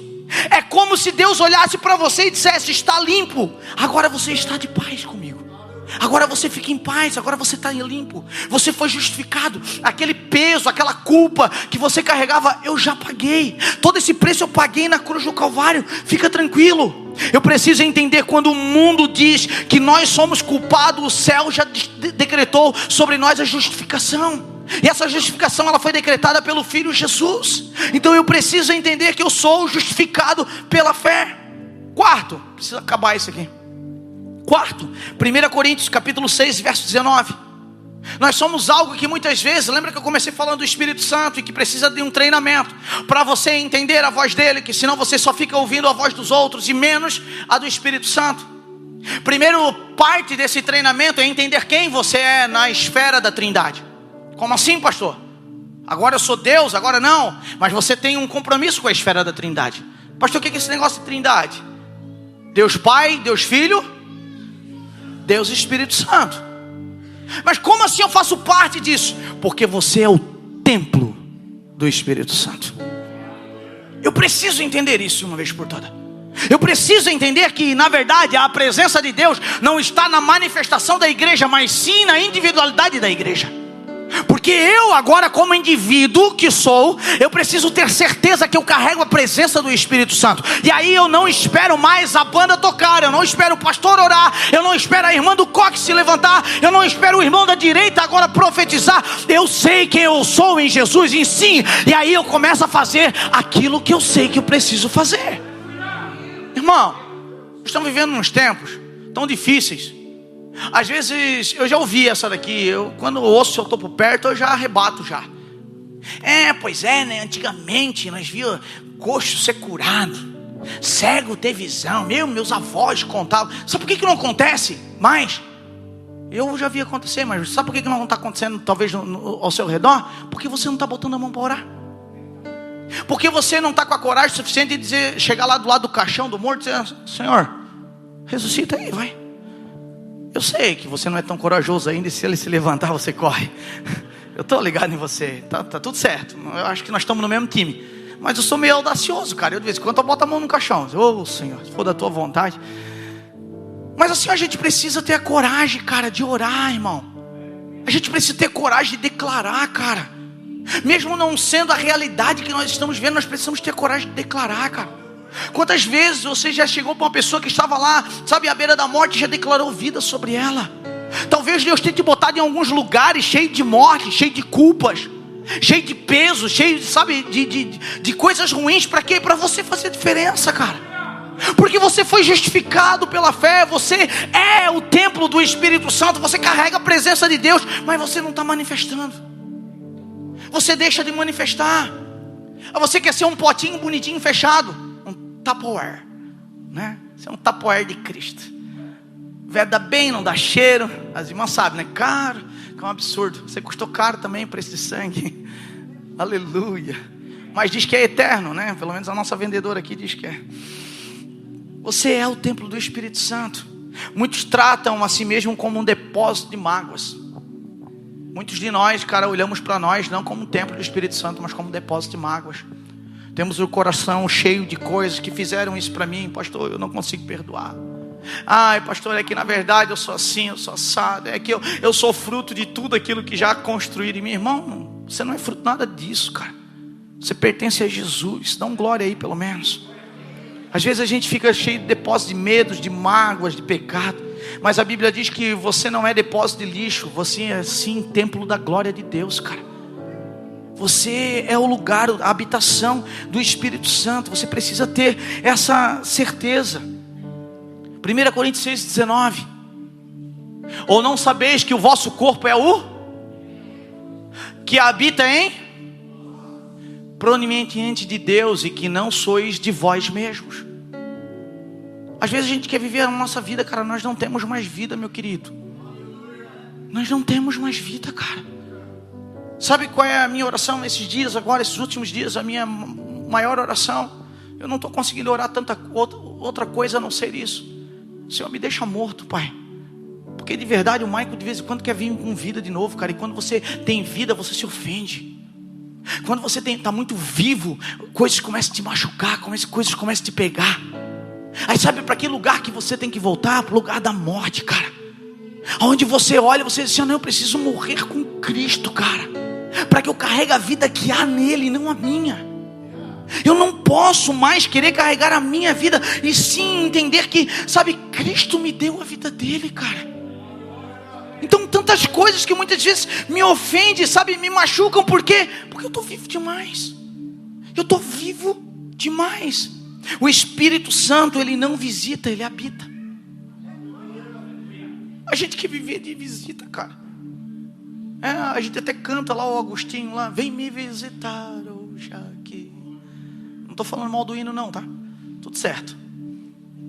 É como se Deus olhasse para você e dissesse: está limpo, agora você está de paz comigo. Agora você fica em paz, agora você está limpo. Você foi justificado. Aquele peso, aquela culpa que você carregava, eu já paguei. Todo esse preço eu paguei na cruz do Calvário. Fica tranquilo. Eu preciso entender: quando o mundo diz que nós somos culpados, o céu já decretou sobre nós a justificação. E essa justificação, ela foi decretada pelo Filho Jesus. Então eu preciso entender que eu sou justificado pela fé. Quarto, preciso acabar isso aqui. Quarto, 1 Coríntios capítulo 6, verso 19. Nós somos algo que muitas vezes, lembra que eu comecei falando do Espírito Santo e que precisa de um treinamento para você entender a voz dele, que senão você só fica ouvindo a voz dos outros e menos a do Espírito Santo. Primeiro parte desse treinamento é entender quem você é na esfera da Trindade. Como assim, pastor? Agora eu sou Deus, agora não. Mas você tem um compromisso com a esfera da Trindade. Pastor, o que é esse negócio de Trindade? Deus Pai, Deus Filho, Deus Espírito Santo. Mas como assim eu faço parte disso? Porque você é o templo do Espírito Santo. Eu preciso entender isso uma vez por todas. Eu preciso entender que, na verdade, a presença de Deus não está na manifestação da igreja, mas sim na individualidade da igreja. Porque eu agora, como indivíduo que sou, eu preciso ter certeza que eu carrego a presença do Espírito Santo. E aí eu não espero mais a banda tocar, eu não espero o pastor orar, eu não espero a irmã do coque se levantar, eu não espero o irmão da direita agora profetizar. Eu sei quem eu sou em Jesus, e sim, e aí eu começo a fazer aquilo que eu sei que eu preciso fazer. Irmão, estamos vivendo uns tempos tão difíceis. Às vezes, eu já ouvi essa daqui, quando eu ouço, se eu estou por perto, eu já arrebato já. Pois é, né? Antigamente nós via coxo ser curado, cego ter visão. Meus avós contavam. Sabe por que não acontece mais? Eu já vi acontecer, mas sabe por que não está acontecendo talvez ao seu redor? Porque você não está botando a mão para orar. Porque você não está com a coragem suficiente de chegar lá do lado do caixão do morto e dizer: Senhor, ressuscita aí, vai. Eu sei que você não é tão corajoso ainda, e se ele se levantar você corre. Eu estou ligado em você, tá tudo certo. Eu acho que nós estamos no mesmo time. Mas eu sou meio audacioso, cara. Eu de vez em quando eu boto a mão no caixão. Senhor, se for da tua vontade. Mas assim, a gente precisa ter a coragem, cara, de orar, irmão. A gente precisa ter coragem de declarar, cara. Mesmo não sendo a realidade que nós estamos vendo, nós precisamos ter coragem de declarar, cara. Quantas vezes você já chegou para uma pessoa que estava lá, sabe, à beira da morte, e já declarou vida sobre ela? Talvez Deus tenha te botado em alguns lugares cheio de morte, cheio de culpas, cheio de peso, cheio, sabe, de coisas ruins. Para quê? Para você fazer diferença, cara. Porque você foi justificado pela fé. Você é o templo do Espírito Santo. Você carrega a presença de Deus, mas você não está manifestando. Você deixa de manifestar. Você quer ser um potinho bonitinho fechado, Tupperware, né? Você é um Tupperware de Cristo. Veda bem, não dá cheiro. As irmãs sabem, né? Caro, que é um absurdo. Você custou caro também para esse sangue. Aleluia. Mas diz que é eterno, né? Pelo menos a nossa vendedora aqui diz que é. Você é o templo do Espírito Santo. Muitos tratam a si mesmo como um depósito de mágoas. Muitos de nós, cara, olhamos para nós não como um templo do Espírito Santo, mas como um depósito de mágoas. Temos o coração cheio de coisas que fizeram isso para mim. Pastor, eu não consigo perdoar. Ai, pastor, é que na verdade eu sou assim, eu sou assado. É que eu sou fruto de tudo aquilo que já construíram em mim. Irmão, você não é fruto nada disso, cara. Você pertence a Jesus. Dá um glória aí pelo menos. Às vezes a gente fica cheio de depósitos de medos, de mágoas, de pecado. Mas a Bíblia diz que você não é depósito de lixo. Você é sim templo da glória de Deus, cara. Você é o lugar, a habitação do Espírito Santo. Você precisa ter essa certeza. 1 Coríntios 6,19. Ou não sabeis que o vosso corpo é o que habita em proveniente de Deus, e que não sois de vós mesmos. Às vezes a gente quer viver a nossa vida, cara. Nós não temos mais vida, meu querido. Nós não temos mais vida, cara. Sabe qual é a minha oração nesses dias agora, esses últimos dias? A minha maior oração. Eu não estou conseguindo orar tanta outra coisa a não ser isso. Senhor, me deixa morto, Pai. Porque de verdade o Michael de vez em quando quer vir com vida de novo, cara. E quando você tem vida, você se ofende. Quando você está muito vivo, coisas começam a te machucar, coisas começam a te pegar. Aí sabe para que lugar que você tem que voltar? Para o lugar da morte, cara. Onde você olha, você diz assim: não, eu preciso morrer com Cristo, cara, para que eu carregue a vida que há nele, não a minha. Eu não posso mais querer carregar a minha vida, e sim entender que, sabe, Cristo me deu a vida dele, cara. Então tantas coisas que muitas vezes me ofendem, sabe, me machucam. Por quê? Porque eu estou vivo demais. Eu estou vivo demais. O Espírito Santo, ele não visita, ele habita. A gente quer viver de visita, cara. A gente até canta lá o Agostinho lá: vem me visitar hoje aqui. Não estou falando mal do hino não, tá? Tudo certo.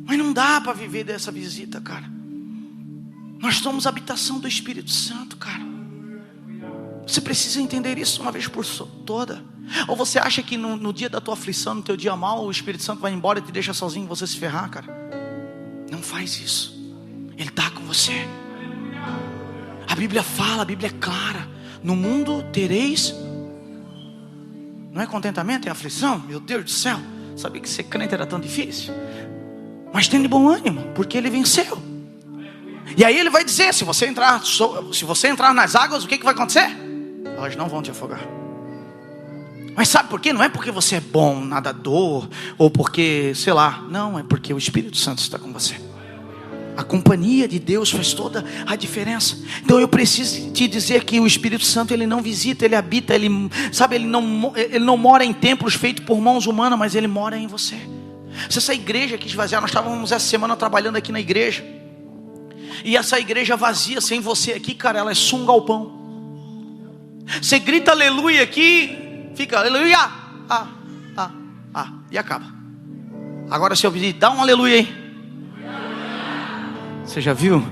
Mas não dá para viver dessa visita, cara. Nós somos a habitação do Espírito Santo, cara. Você precisa entender isso uma vez por toda. Ou você acha que no dia da tua aflição, no teu dia mal, o Espírito Santo vai embora e te deixa sozinho e você se ferrar, cara? Não faz isso. Ele está com você. A Bíblia fala, a Bíblia é clara: no mundo tereis, não é contentamento, é aflição. Meu Deus do céu, sabia que ser crente era tão difícil? Mas tem de bom ânimo, porque ele venceu. E aí ele vai dizer: se você entrar nas águas, o que vai acontecer? Elas não vão te afogar. Mas sabe por quê? Não é porque você é bom nadador, ou porque, sei lá. Não, é porque o Espírito Santo está com você. A companhia de Deus faz toda a diferença. Então eu preciso te dizer que o Espírito Santo, ele não visita, ele habita. Ele, sabe, ele não mora em templos feitos por mãos humanas, mas ele mora em você. Se essa igreja aqui esvaziar, nós estávamos essa semana trabalhando aqui na igreja, e essa igreja vazia, sem você aqui, cara, ela é só um galpão. Você grita aleluia aqui, fica aleluia, e acaba. Agora se eu pedir, dá um aleluia aí. Você já viu?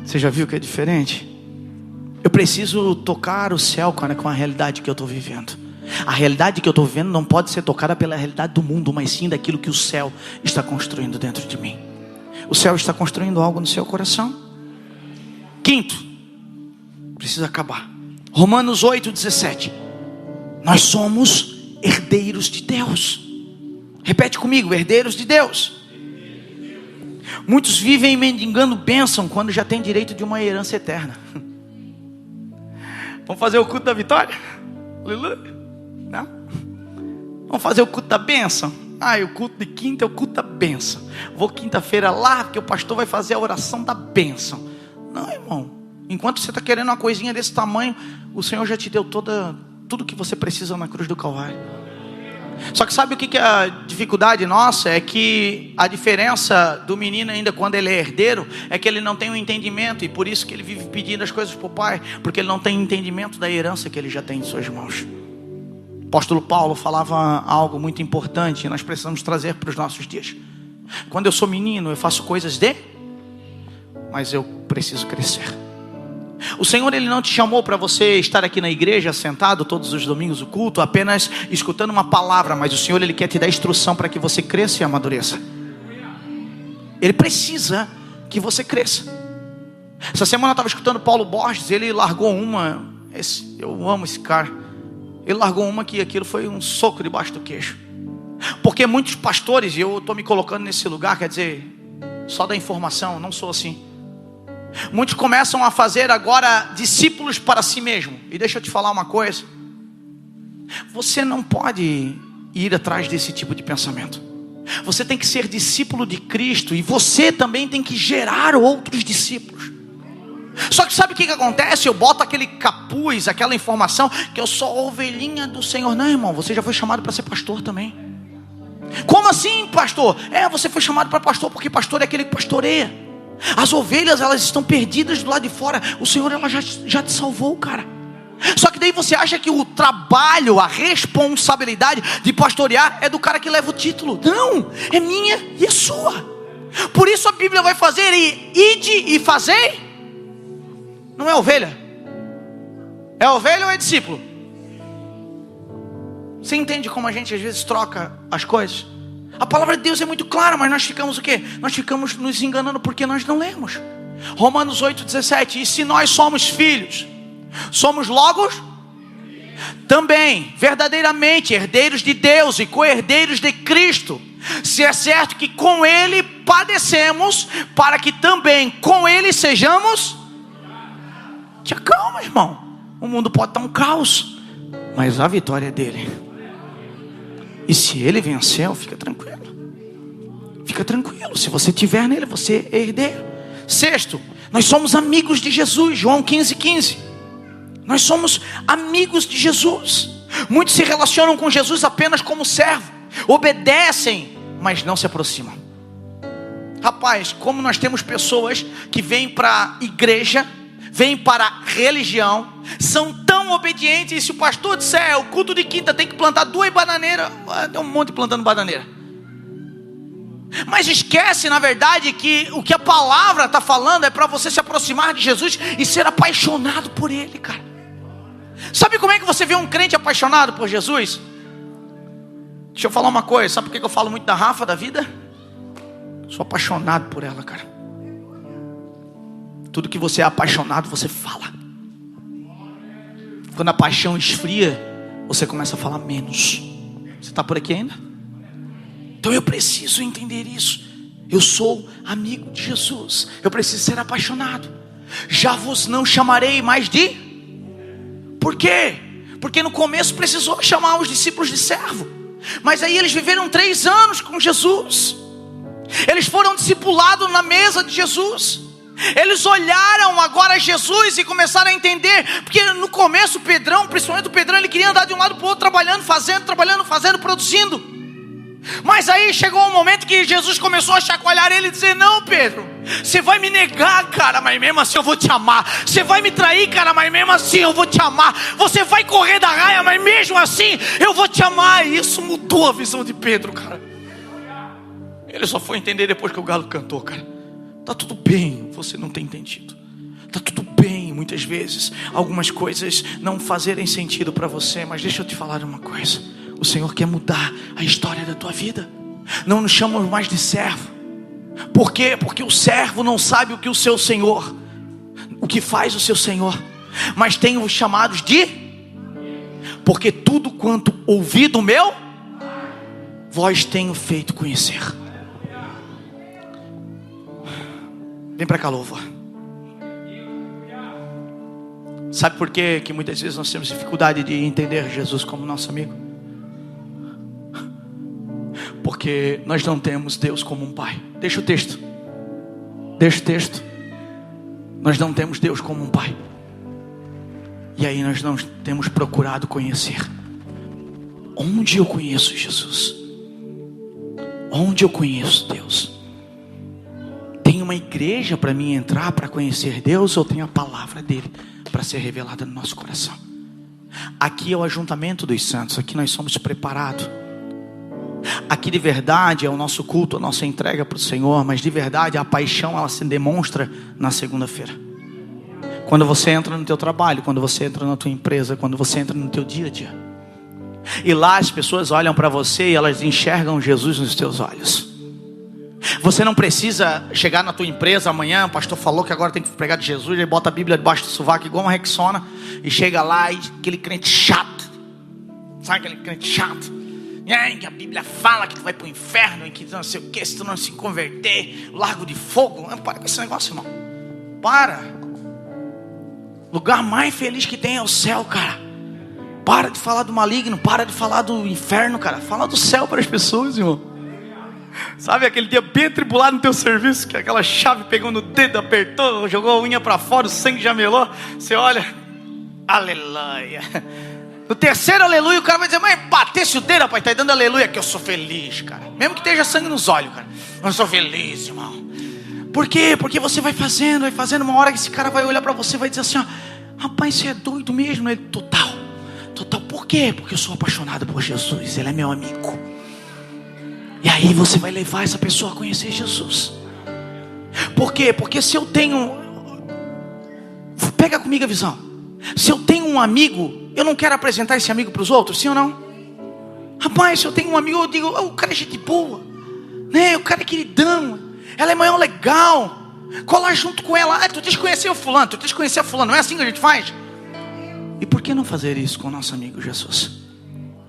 Você já viu que é diferente? Eu preciso tocar o céu, cara, com a realidade que eu estou vivendo. A realidade que eu estou vivendo não pode ser tocada pela realidade do mundo, mas sim daquilo que o céu está construindo dentro de mim. O céu está construindo algo no seu coração. Quinto, precisa acabar. Romanos 8:17. Nós somos herdeiros de Deus. Repete comigo, herdeiros de Deus. Muitos vivem mendigando bênção quando já tem direito de uma herança eterna. Vamos fazer o culto da vitória? Aleluia. Não? Vamos fazer o culto da bênção? O culto de quinta é o culto da bênção. Vou quinta-feira lá, porque o pastor vai fazer a oração da bênção. Não, irmão. Enquanto você está querendo uma coisinha desse tamanho, o Senhor já te deu tudo que você precisa na cruz do Calvário. Só que sabe o que é a dificuldade nossa? É que a diferença do menino ainda quando ele é herdeiro é que ele não tem um entendimento, e por isso que ele vive pedindo as coisas para o pai, porque ele não tem entendimento da herança que ele já tem em suas mãos. O apóstolo Paulo falava algo muito importante e nós precisamos trazer para os nossos dias. Quando eu sou menino, eu faço coisas mas eu preciso crescer. O Senhor, Ele não te chamou para você estar aqui na igreja, sentado todos os domingos, o culto, apenas escutando uma palavra, mas o Senhor, Ele quer te dar instrução para que você cresça e amadureça. Ele precisa que você cresça. Essa semana eu estava escutando Paulo Borges, ele largou eu amo esse cara. Ele largou uma que aquilo foi um soco debaixo do queixo. Porque muitos pastores, e eu estou me colocando nesse lugar, quer dizer, só da informação, não sou assim. Muitos começam a fazer agora discípulos para si mesmo. E deixa eu te falar uma coisa. Você não pode ir atrás desse tipo de pensamento. Você tem que ser discípulo de Cristo, e você também tem que gerar outros discípulos. Só que sabe o que acontece? Eu boto aquele capuz, aquela informação que eu sou ovelhinha do Senhor. Não, irmão, você já foi chamado para ser pastor também. Como assim, pastor? Você foi chamado para pastor, porque pastor é aquele que pastoreia. As ovelhas, elas estão perdidas do lado de fora. O Senhor, ela já te salvou, cara. Só que daí você acha que o trabalho, a responsabilidade de pastorear é do cara que leva o título. Não, é minha e é sua. Por isso a Bíblia vai fazer ide e fazei. Não é ovelha? É ovelha ou é discípulo? Você entende como a gente às vezes troca as coisas? A palavra de Deus é muito clara, mas nós ficamos o quê? Nós ficamos nos enganando porque nós não lemos. Romanos 8:17. E se nós somos filhos, somos logo também verdadeiramente herdeiros de Deus e co-herdeiros de Cristo, se é certo que com Ele padecemos, para que também com Ele sejamos. Te acalma, irmão. O mundo pode estar um caos, mas a vitória é dele. E se ele venceu, fica tranquilo. Fica tranquilo. Se você estiver nele, você é herdeiro. Sexto, nós somos amigos de Jesus. João 15:15. Nós somos amigos de Jesus. Muitos se relacionam com Jesus apenas como servo. Obedecem, mas não se aproximam. Rapaz, como nós temos pessoas que vêm para a igreja, vêm para a religião, são tão obedientes, e se o pastor disser o culto de quinta tem que plantar 2 bananeiras, tem um monte plantando bananeira. Mas esquece, na verdade, que o que a palavra está falando é para você se aproximar de Jesus e ser apaixonado por Ele, cara. Sabe como é que você vê um crente apaixonado por Jesus? Deixa eu falar uma coisa. Sabe por que eu falo muito da Rafa, da vida? Sou apaixonado por ela, cara. Tudo que você é apaixonado, você fala. Quando a paixão esfria, você começa a falar menos. Você está por aqui ainda? Então eu preciso entender isso. Eu sou amigo de Jesus. Eu preciso ser apaixonado. Já vos não chamarei mais de... Por quê? Porque no começo precisou chamar os discípulos de servo. Mas aí eles viveram 3 anos com Jesus. Eles foram discipulados na mesa de Jesus. Eles olharam agora Jesus e começaram a entender. Porque no começo o Pedrão, principalmente o Pedrão, ele queria andar de um lado para o outro, trabalhando, fazendo, produzindo. Mas aí chegou um momento que Jesus começou a chacoalhar ele e dizer: não, Pedro, você vai me negar, cara, mas mesmo assim eu vou te amar. Você vai me trair, cara, mas mesmo assim eu vou te amar. Você vai correr da raia, mas mesmo assim eu vou te amar. E isso mudou a visão de Pedro, cara. Ele só foi entender depois que o galo cantou, cara. Tá tudo bem você não ter entendido. Tá tudo bem muitas vezes algumas coisas não fazerem sentido para você. Mas deixa eu te falar uma coisa: o Senhor quer mudar a história da tua vida. Não nos chamamos mais de servo. Por quê? Porque o servo não sabe o que o seu Senhor, o que faz o seu Senhor. Mas tem os chamados de, porque tudo quanto ouvi do meu, vós tenho feito conhecer. Vem para cá, louvor. Sabe por quê que muitas vezes nós temos dificuldade de entender Jesus como nosso amigo? Porque nós não temos Deus como um pai. Deixa o texto. Nós não temos Deus como um pai. E aí nós não temos procurado conhecer. Onde eu conheço Jesus? Onde eu conheço Deus? Tem uma igreja para mim entrar para conhecer Deus, ou tem a palavra dele para ser revelada no nosso coração? Aqui é o ajuntamento dos santos. Aqui nós somos preparados. Aqui de verdade é o nosso culto, a nossa entrega para o Senhor. Mas de verdade a paixão, ela se demonstra na segunda-feira. Quando você entra no teu trabalho, quando você entra na tua empresa, quando você entra no teu dia a dia. E lá as pessoas olham para você e elas enxergam Jesus nos teus olhos. Você não precisa chegar na tua empresa amanhã: o pastor falou que agora tem que pregar de Jesus, ele bota a Bíblia debaixo do sovaco igual uma Rexona, e chega lá e aquele crente chato. Sabe aquele crente chato? Que a Bíblia fala que tu vai para o inferno, e que não sei o que, se tu não se converter, largo de fogo. Não, para com esse negócio, irmão. Para. O lugar mais feliz que tem é o céu, cara. Para de falar do maligno, para de falar do inferno, cara. Fala do céu para as pessoas, irmão. Sabe aquele dia bem atribulado no teu serviço, que aquela chave pegou no dedo, apertou, jogou a unha para fora, o sangue já melou. Você olha, aleluia. No terceiro aleluia, o cara vai dizer: mas batesse o dedo, rapaz, tá dando aleluia, que eu sou feliz, cara. Mesmo que esteja sangue nos olhos, cara, eu sou feliz, irmão. Por quê? Porque você vai fazendo, uma hora que esse cara vai olhar para você e vai dizer assim: ó, rapaz, você é doido mesmo? Ele: total. Por quê? Porque eu sou apaixonado por Jesus, ele é meu amigo. E aí você vai levar essa pessoa a conhecer Jesus. Por quê? Porque se eu tenho, pega comigo a visão, se eu tenho um amigo, eu não quero apresentar esse amigo para os outros, sim ou não? Rapaz, se eu tenho um amigo, eu digo: oh, o cara é gente boa, né? O cara é queridão, ela é maior legal, colar junto com ela. Tu tens que conhecer o fulano, tu tens que conhecer a fulano. Não é assim que a gente faz? E por que não fazer isso com o nosso amigo Jesus?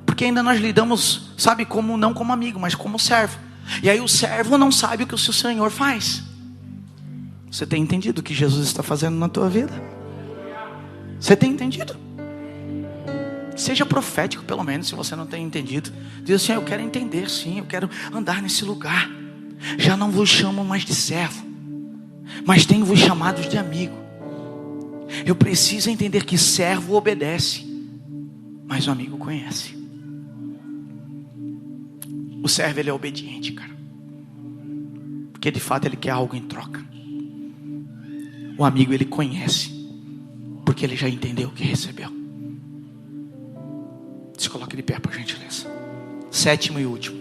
Porque ainda nós lidamos, sabe, como, não como amigo, mas como servo. E aí o servo não sabe o que o seu Senhor faz. Você tem entendido o que Jesus está fazendo na tua vida? Você tem entendido? Seja profético, pelo menos, se você não tem entendido. Diz assim: eu quero entender, sim, eu quero andar nesse lugar. Já não vos chamo mais de servo, mas tenho vos chamados de amigo. Eu preciso entender que servo obedece, mas o amigo conhece. O servo, ele é obediente, cara, porque de fato ele quer algo em troca. O amigo, ele conhece, porque ele já entendeu o que recebeu. Se coloque de pé, por gentileza. Sétimo e último,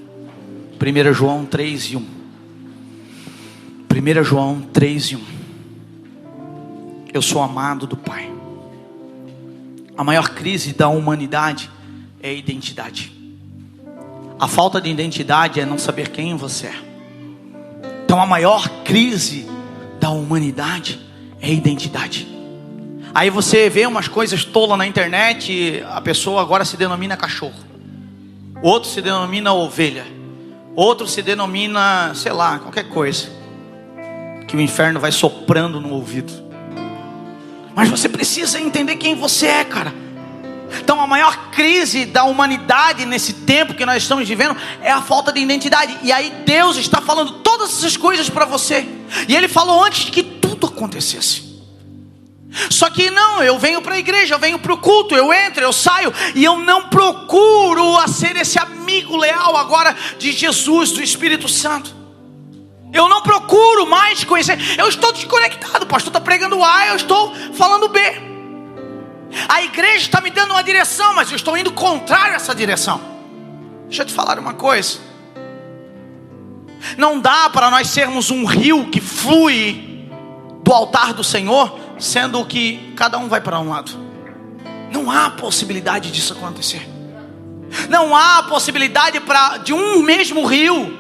1 João 3:1. 1 João 3:1. Eu sou amado do Pai. A maior crise da humanidade é a identidade. A falta de identidade é não saber quem você é. Então a maior crise da humanidade é a identidade. Aí você vê umas coisas tolas na internet. A pessoa agora se denomina cachorro, outro se denomina ovelha, outro se denomina, sei lá, qualquer coisa que o inferno vai soprando no ouvido. Mas você precisa entender quem você é, cara. Então a maior crise da humanidade nesse tempo que nós estamos vivendo é a falta de identidade. E aí Deus está falando todas essas coisas para você. E Ele falou antes de que tudo acontecesse. Só que não, eu venho para a igreja, eu venho para o culto, eu entro, eu saio, e eu não procuro a ser esse amigo leal agora de Jesus, do Espírito Santo. Eu não procuro mais conhecer. Eu estou desconectado, o pastor está pregando A, eu estou falando B. A igreja está me dando uma direção, mas eu estou indo contrário a essa direção. Deixa eu te falar uma coisa. Não dá para nós sermos um rio que flui do altar do Senhor, sendo que cada um vai para um lado. Não há possibilidade disso acontecer. Não há possibilidade de um mesmo rio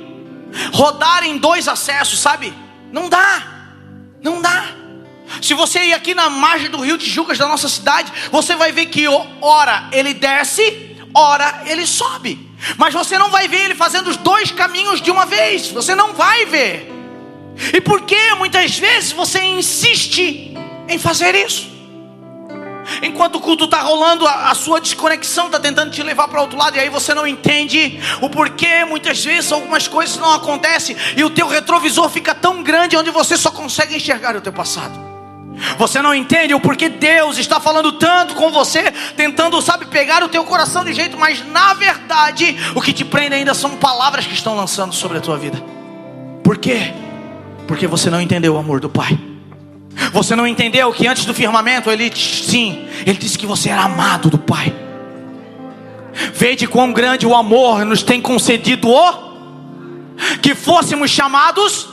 rodar em dois acessos, sabe? Não dá. Não dá. Se você ir aqui na margem do rio Tijucas da nossa cidade, você vai ver que ora ele desce, ora ele sobe. Mas você não vai ver ele fazendo os dois caminhos de uma vez. Você não vai ver. E por que muitas vezes você insiste em fazer isso? Enquanto o culto está rolando, a sua desconexão está tentando te levar para outro lado, e aí você não entende o porquê muitas vezes algumas coisas não acontecem, e o teu retrovisor fica tão grande onde você só consegue enxergar o teu passado. Você não entende o porquê Deus está falando tanto com você, tentando, sabe, pegar o teu coração de jeito, mas na verdade o que te prende ainda são palavras que estão lançando sobre a tua vida. Por quê? Porque você não entendeu o amor do Pai. Você não entendeu que antes do firmamento ele disse que você era amado do Pai. Vede quão grande o amor nos tem concedido que fôssemos chamados.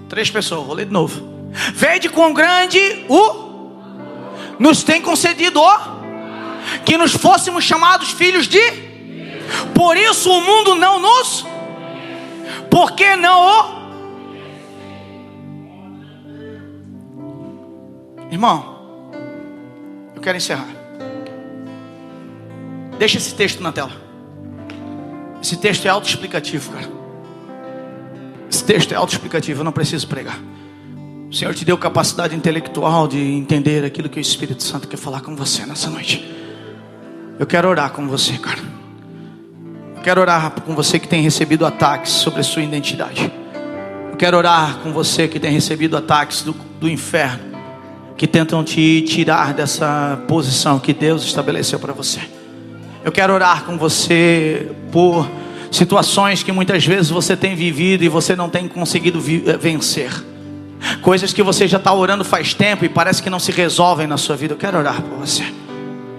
3 pessoas, vou ler de novo. Vede quão grande nos tem concedido que nos fôssemos chamados filhos de. Por isso o mundo não nos. Por que não Irmão, eu quero encerrar. Deixa esse texto na tela. Esse texto é autoexplicativo, cara. Esse texto é autoexplicativo, eu não preciso pregar. O Senhor te deu capacidade intelectual de entender aquilo que o Espírito Santo quer falar com você nessa noite. Eu quero orar com você, cara. Eu quero orar com você que tem recebido ataques sobre a sua identidade. Eu quero orar com você que tem recebido ataques do inferno, que tentam te tirar dessa posição que Deus estabeleceu para você. Eu quero orar com você por situações que muitas vezes você tem vivido e você não tem conseguido vencer. Coisas que você já está orando faz tempo e parece que não se resolvem na sua vida. Eu quero orar por você.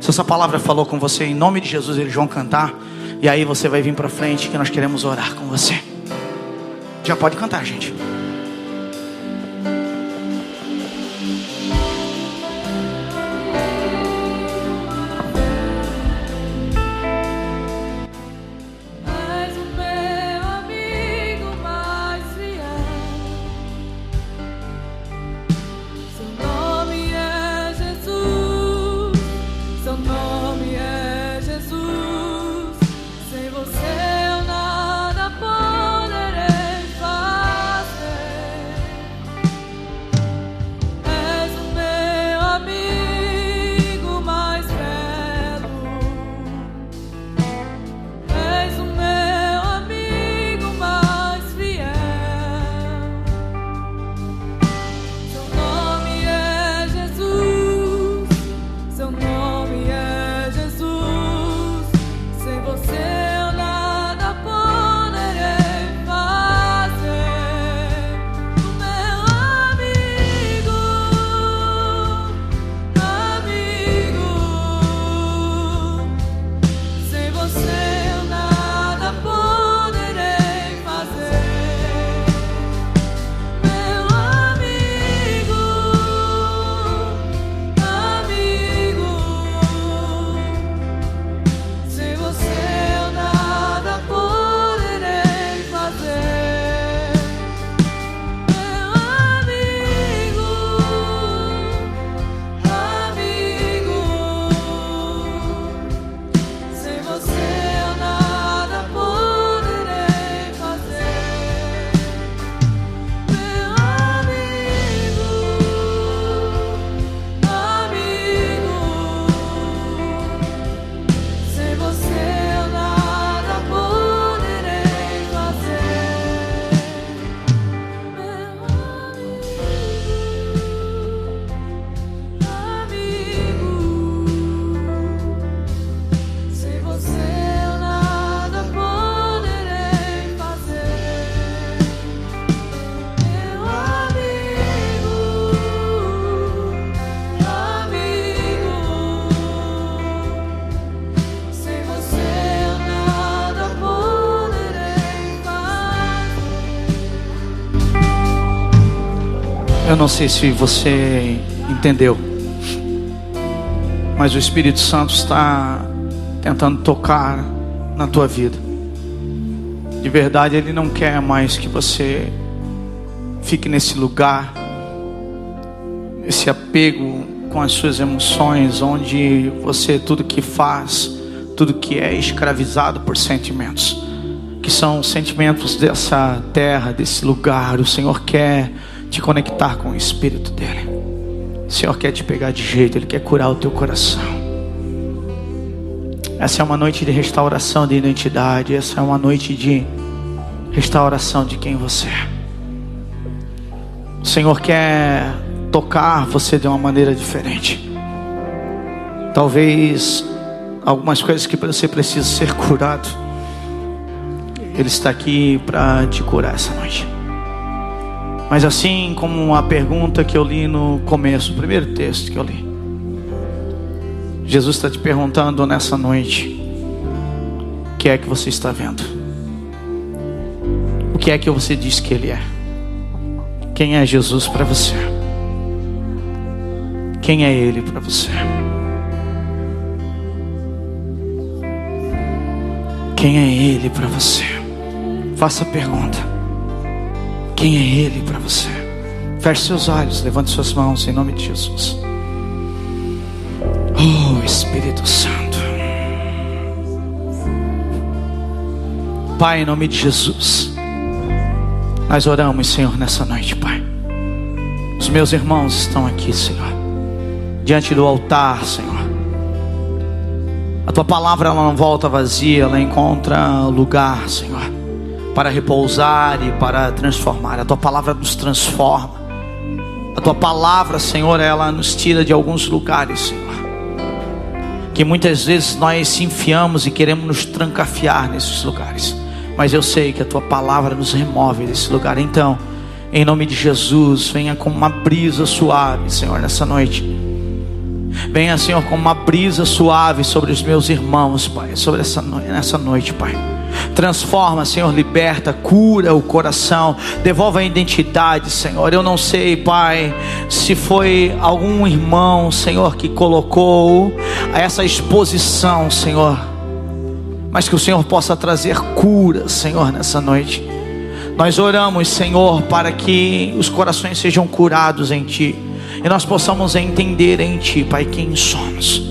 Se essa palavra falou com você, em nome de Jesus, eles vão cantar. E aí você vai vir para frente que nós queremos orar com você. Já pode cantar, gente. Sem você eu nada poderei fazer. Eu não sei se você entendeu, mas o Espírito Santo está tentando tocar na tua vida. De verdade, Ele não quer mais que você fique nesse lugar, esse apego com as suas emoções, onde você, tudo que faz, tudo que é escravizado por sentimentos, que são sentimentos dessa terra, desse lugar. O Senhor quer te conectar com o Espírito dEle. O Senhor quer te pegar de jeito, Ele quer curar o teu coração. Essa é uma noite de restauração de identidade. Essa é uma noite de restauração de quem você é. O Senhor quer tocar você de uma maneira diferente. Talvez algumas coisas que você precisa ser curado, Ele está aqui para te curar essa noite. Mas assim como a pergunta que eu li no começo, o primeiro texto que eu li, Jesus está te perguntando nessa noite: o que é que você está vendo? O que é que você diz que Ele é? Quem é Jesus para você? Quem é Ele para você? Quem é Ele para você? Faça a pergunta. Quem é Ele para você? Feche seus olhos, levante suas mãos em nome de Jesus. Oh, Espírito Santo. Pai, em nome de Jesus, nós oramos, Senhor, nessa noite, Pai. Os meus irmãos estão aqui, Senhor, diante do altar, Senhor. A Tua palavra, ela não volta vazia, ela encontra lugar, Senhor, para repousar e para transformar. A Tua palavra nos transforma. A Tua palavra, Senhor, ela nos tira de alguns lugares, Senhor, que muitas vezes nós se enfiamos e queremos nos trancafiar nesses lugares. Mas eu sei que a Tua palavra nos remove desse lugar. Então, em nome de Jesus, venha com uma brisa suave, Senhor, nessa noite. Venha, Senhor, com uma brisa suave sobre os meus irmãos, Pai, sobre nessa noite, Pai. Transforma, Senhor, liberta, cura o coração, devolve a identidade, Senhor. Eu não sei, Pai, se foi algum irmão, Senhor, que colocou essa exposição, Senhor, mas que o Senhor possa trazer cura, Senhor, nessa noite. Nós oramos, Senhor, para que os corações sejam curados em Ti e nós possamos entender em Ti, Pai, quem somos.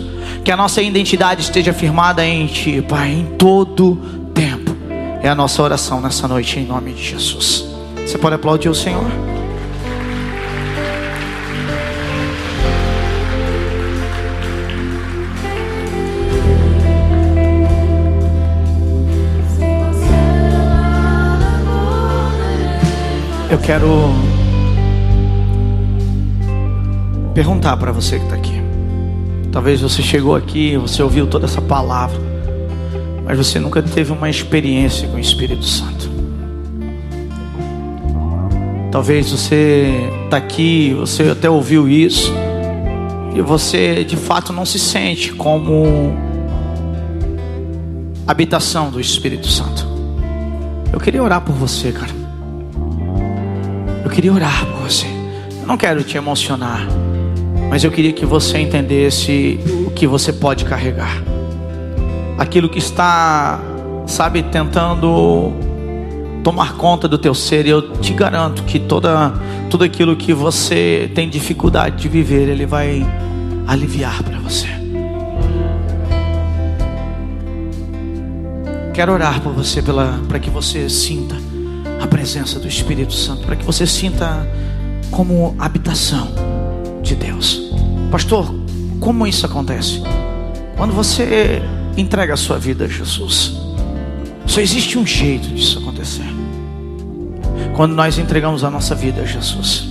Que a nossa identidade esteja firmada em Ti, Pai, em todo tempo. É a nossa oração nessa noite, em nome de Jesus. Você pode aplaudir o Senhor? Eu quero perguntar para você que está aqui. Talvez você chegou aqui, você ouviu toda essa palavra, mas você nunca teve uma experiência com o Espírito Santo. Talvez você está aqui, você até ouviu isso, e você de fato não se sente como habitação do Espírito Santo. Eu queria orar por você, cara. Eu queria orar por você. Eu não quero te emocionar, mas eu queria que você entendesse o que você pode carregar. Aquilo que está, sabe, tentando tomar conta do teu ser. E eu te garanto que tudo aquilo que você tem dificuldade de viver, Ele vai aliviar para você. Quero orar por você, para que você sinta a presença do Espírito Santo, para que você sinta como habitação de Deus. Pastor, como isso acontece? Quando você entrega a sua vida a Jesus. Só existe um jeito disso acontecer: quando nós entregamos a nossa vida a Jesus.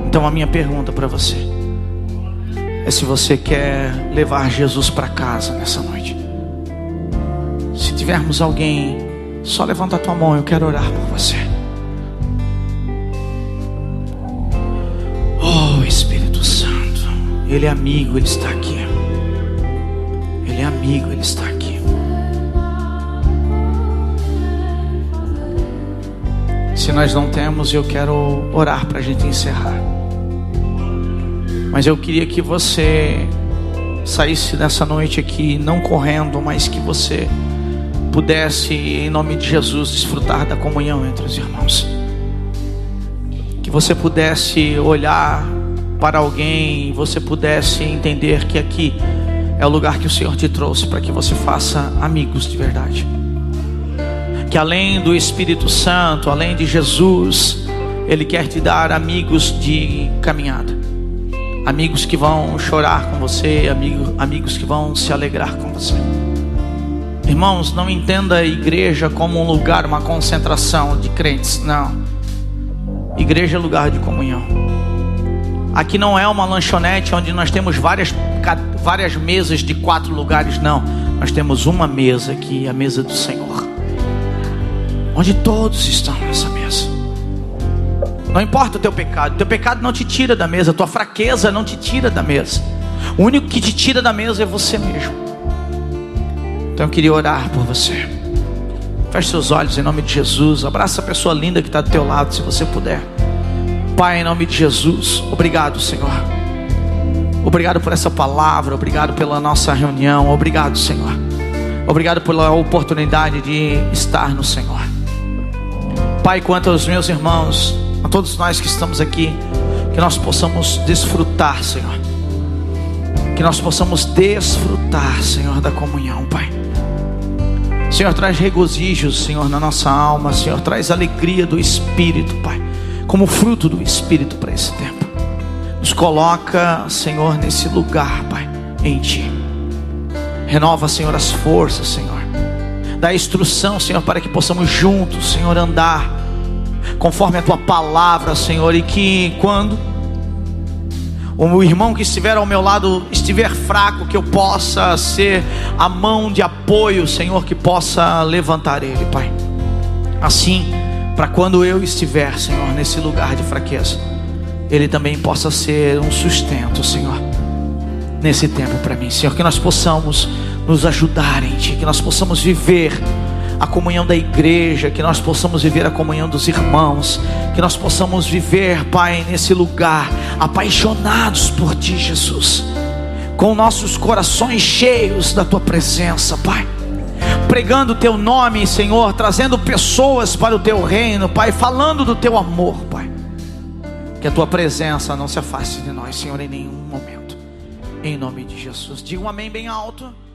Então a minha pergunta para você é se você quer levar Jesus para casa nessa noite. Se tivermos alguém, só levanta a tua mão, eu quero orar por você. Oh, Espírito Santo, Ele é amigo, Ele está aqui. Ele é amigo, Ele está aqui. Se nós não temos, eu quero orar para a gente encerrar. Mas eu queria que você saísse dessa noite aqui, não correndo, mas que você pudesse, em nome de Jesus, desfrutar da comunhão entre os irmãos. Que você pudesse olhar para alguém e você pudesse entender que aqui é o lugar que o Senhor te trouxe para que você faça amigos de verdade. Que além do Espírito Santo, além de Jesus, Ele quer te dar amigos de caminhada, amigos que vão chorar com você, amigos que vão se alegrar com você. Irmãos, não entenda a igreja como um lugar, uma concentração de crentes. Não. Igreja é lugar de comunhão. Aqui não é uma lanchonete onde nós temos várias mesas de 4 lugares. Não. Nós temos uma mesa aqui, a mesa do Senhor, onde todos estão nessa mesa. Não importa o teu pecado não te tira da mesa, a tua fraqueza não te tira da mesa. O único que te tira da mesa é você mesmo. Então eu queria orar por você. Feche seus olhos em nome de Jesus. Abraça a pessoa linda que está do teu lado, se você puder. Pai, em nome de Jesus, obrigado, Senhor. Obrigado por essa palavra, obrigado pela nossa reunião. Obrigado, Senhor. Obrigado pela oportunidade de estar no Senhor. Pai, quanto aos meus irmãos, a todos nós que estamos aqui, que nós possamos desfrutar, Senhor. Que nós possamos desfrutar, Senhor, da comunhão, Pai. Senhor, traz regozijo, Senhor, na nossa alma. Senhor, traz alegria do Espírito, Pai, como fruto do Espírito para esse tempo. Nos coloca, Senhor, nesse lugar, Pai, em Ti. Renova, Senhor, as forças, Senhor. Dá instrução, Senhor, para que possamos juntos, Senhor, andar conforme a Tua palavra, Senhor. E que quando o irmão que estiver ao meu lado estiver fraco, que eu possa ser a mão de apoio, Senhor, que possa levantar ele, Pai. Assim, para quando eu estiver, Senhor, nesse lugar de fraqueza, ele também possa ser um sustento, Senhor, nesse tempo para mim, Senhor. Que nós possamos nos ajudar em Ti, que nós possamos viver a comunhão da igreja, que nós possamos viver a comunhão dos irmãos, que nós possamos viver, Pai, nesse lugar, apaixonados por Ti, Jesus, com nossos corações cheios da Tua presença, Pai, pregando o Teu nome, Senhor, trazendo pessoas para o Teu reino, Pai, falando do Teu amor, Pai. Que a Tua presença não se afaste de nós, Senhor, em nenhum momento, em nome de Jesus. Diga um amém bem alto.